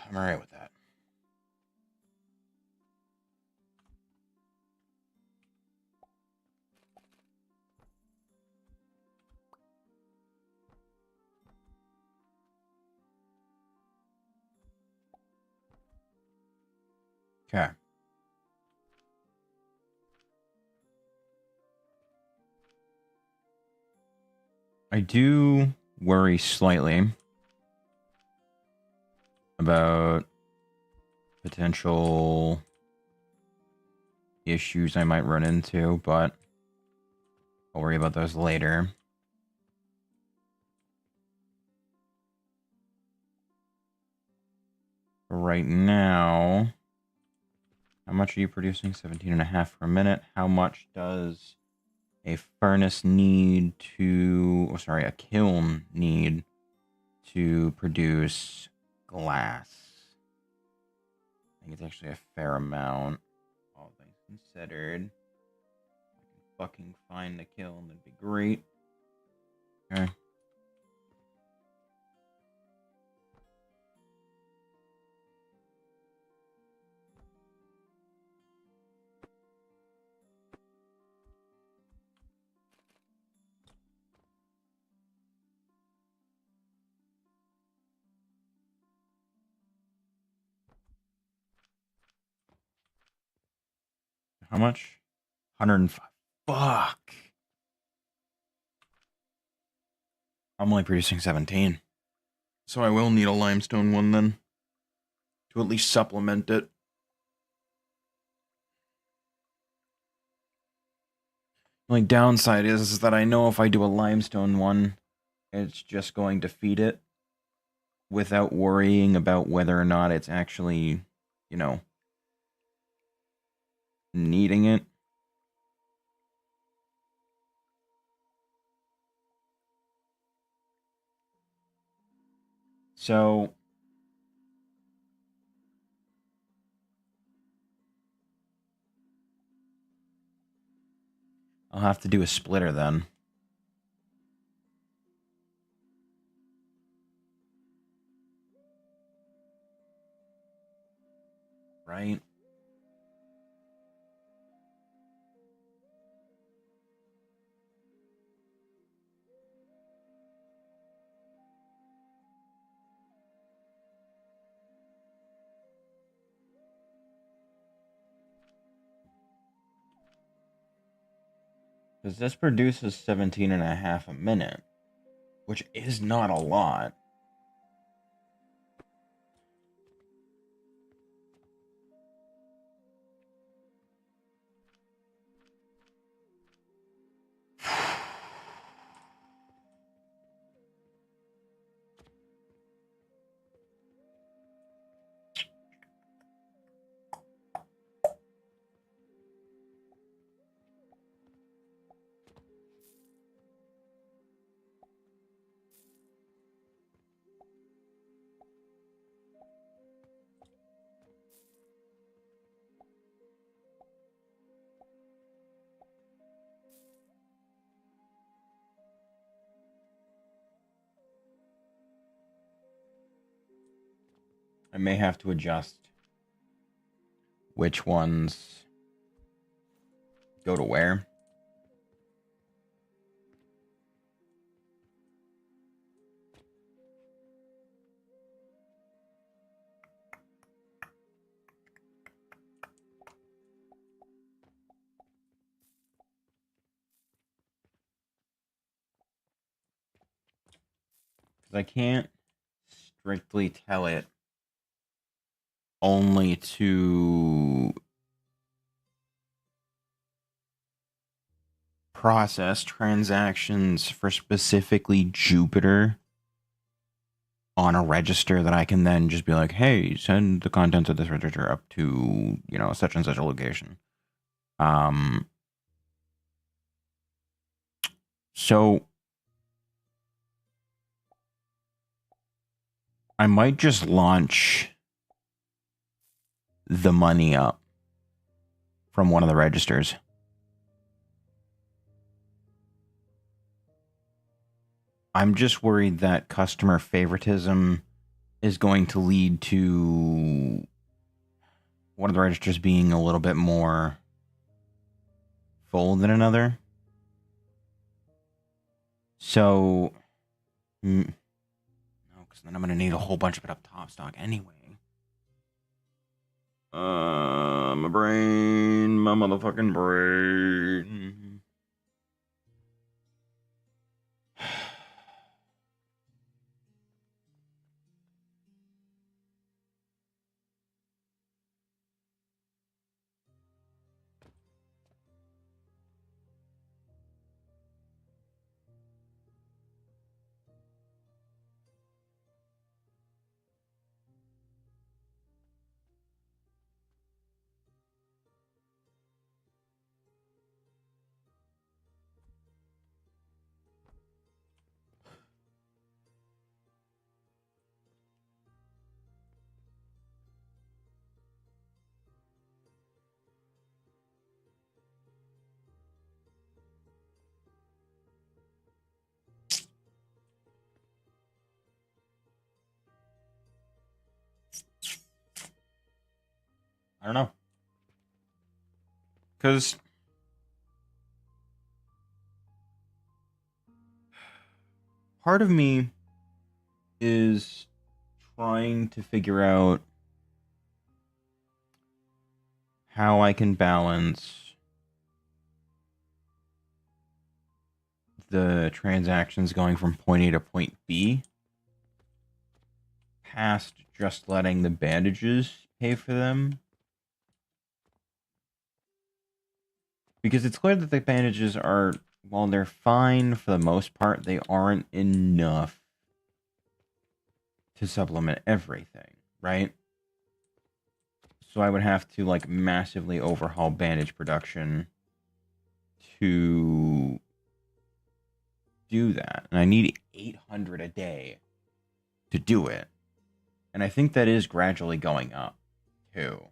I'm alright with that. Okay. I do worry slightly about potential issues I might run into, but I'll worry about those later. Right now, how much are you producing? 17.5 per minute. How much does a furnace need to, oh, sorry, a kiln need to produce glass? I think it's actually a fair amount, all things considered. If I can fucking find the kiln, that'd be great. Okay. How much? 105. Fuck. I'm only producing 17. So I will need a limestone one then, to at least supplement it. The only downside is that I know if I do a limestone one, it's just going to feed it without worrying about whether or not it's actually, you know, needing it. So I'll have to do a splitter then. Right? Because this produces 17.5 a minute, which is not a lot. I may have to adjust which ones go to where. I can't strictly tell it only to process transactions for specifically Jupiter on a register that I can then just be like, hey, send the contents of this register up to, such and such a location. So I might just launch the money up from one of the registers. I'm just worried that customer favoritism is going to lead to one of the registers being a little bit more full than another. So, no, because then I'm going to need a whole bunch of it up top stock anyway. My brain, my motherfucking brain. I don't know. Because part of me is trying to figure out how I can balance the transactions going from point A to point B past just letting the bandages pay for them. Because it's clear that the bandages are, while they're fine for the most part, they aren't enough to supplement everything, right? So I would have to massively overhaul bandage production to do that. And I need 800 a day to do it. And I think that is gradually going up, too.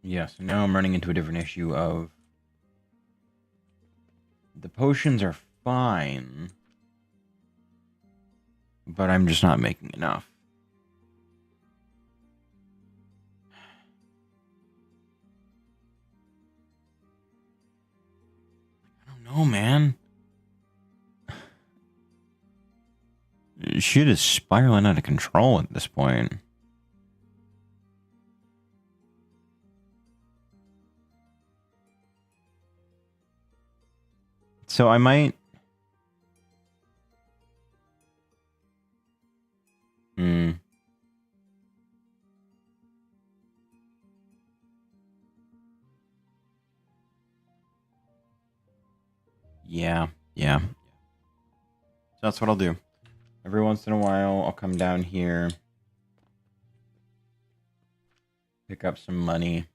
Yeah, so now I'm running into a different issue of the potions are fine, but I'm just not making enough. I don't know, man. Shit is spiraling out of control at this point. So I might... Yeah. So that's what I'll do. Every once in a while, I'll come down here, pick up some money,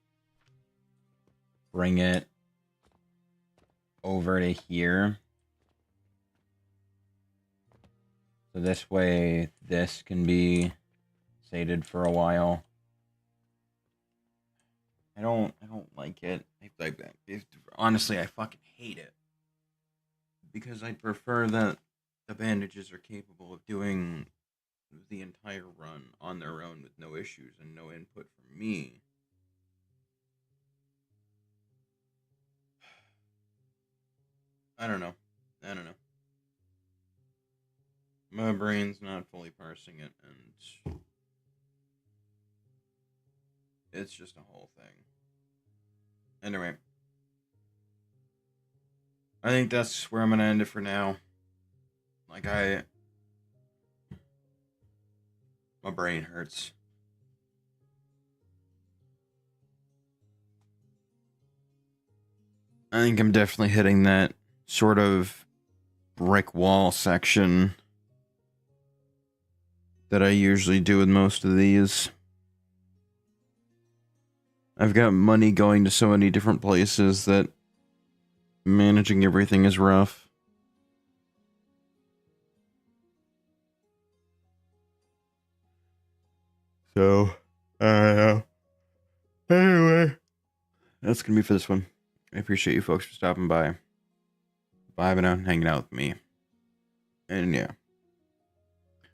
bring it over to here. So this way, this can be sated for a while. I don't like it. Honestly, I fucking hate it. Because I prefer that the bandages are capable of doing the entire run on their own with no issues and no input from me. I don't know. My brain's not fully parsing it, and it's just a whole thing. Anyway, I think that's where I'm gonna end it for now. Like, my brain hurts. I think I'm definitely hitting that sort of brick wall section that I usually do with most of these. I've got money going to so many different places that managing everything is rough. So, I don't know. Anyway, that's gonna be for this one. I appreciate you folks for stopping by, vibing out, and hanging out with me. And yeah.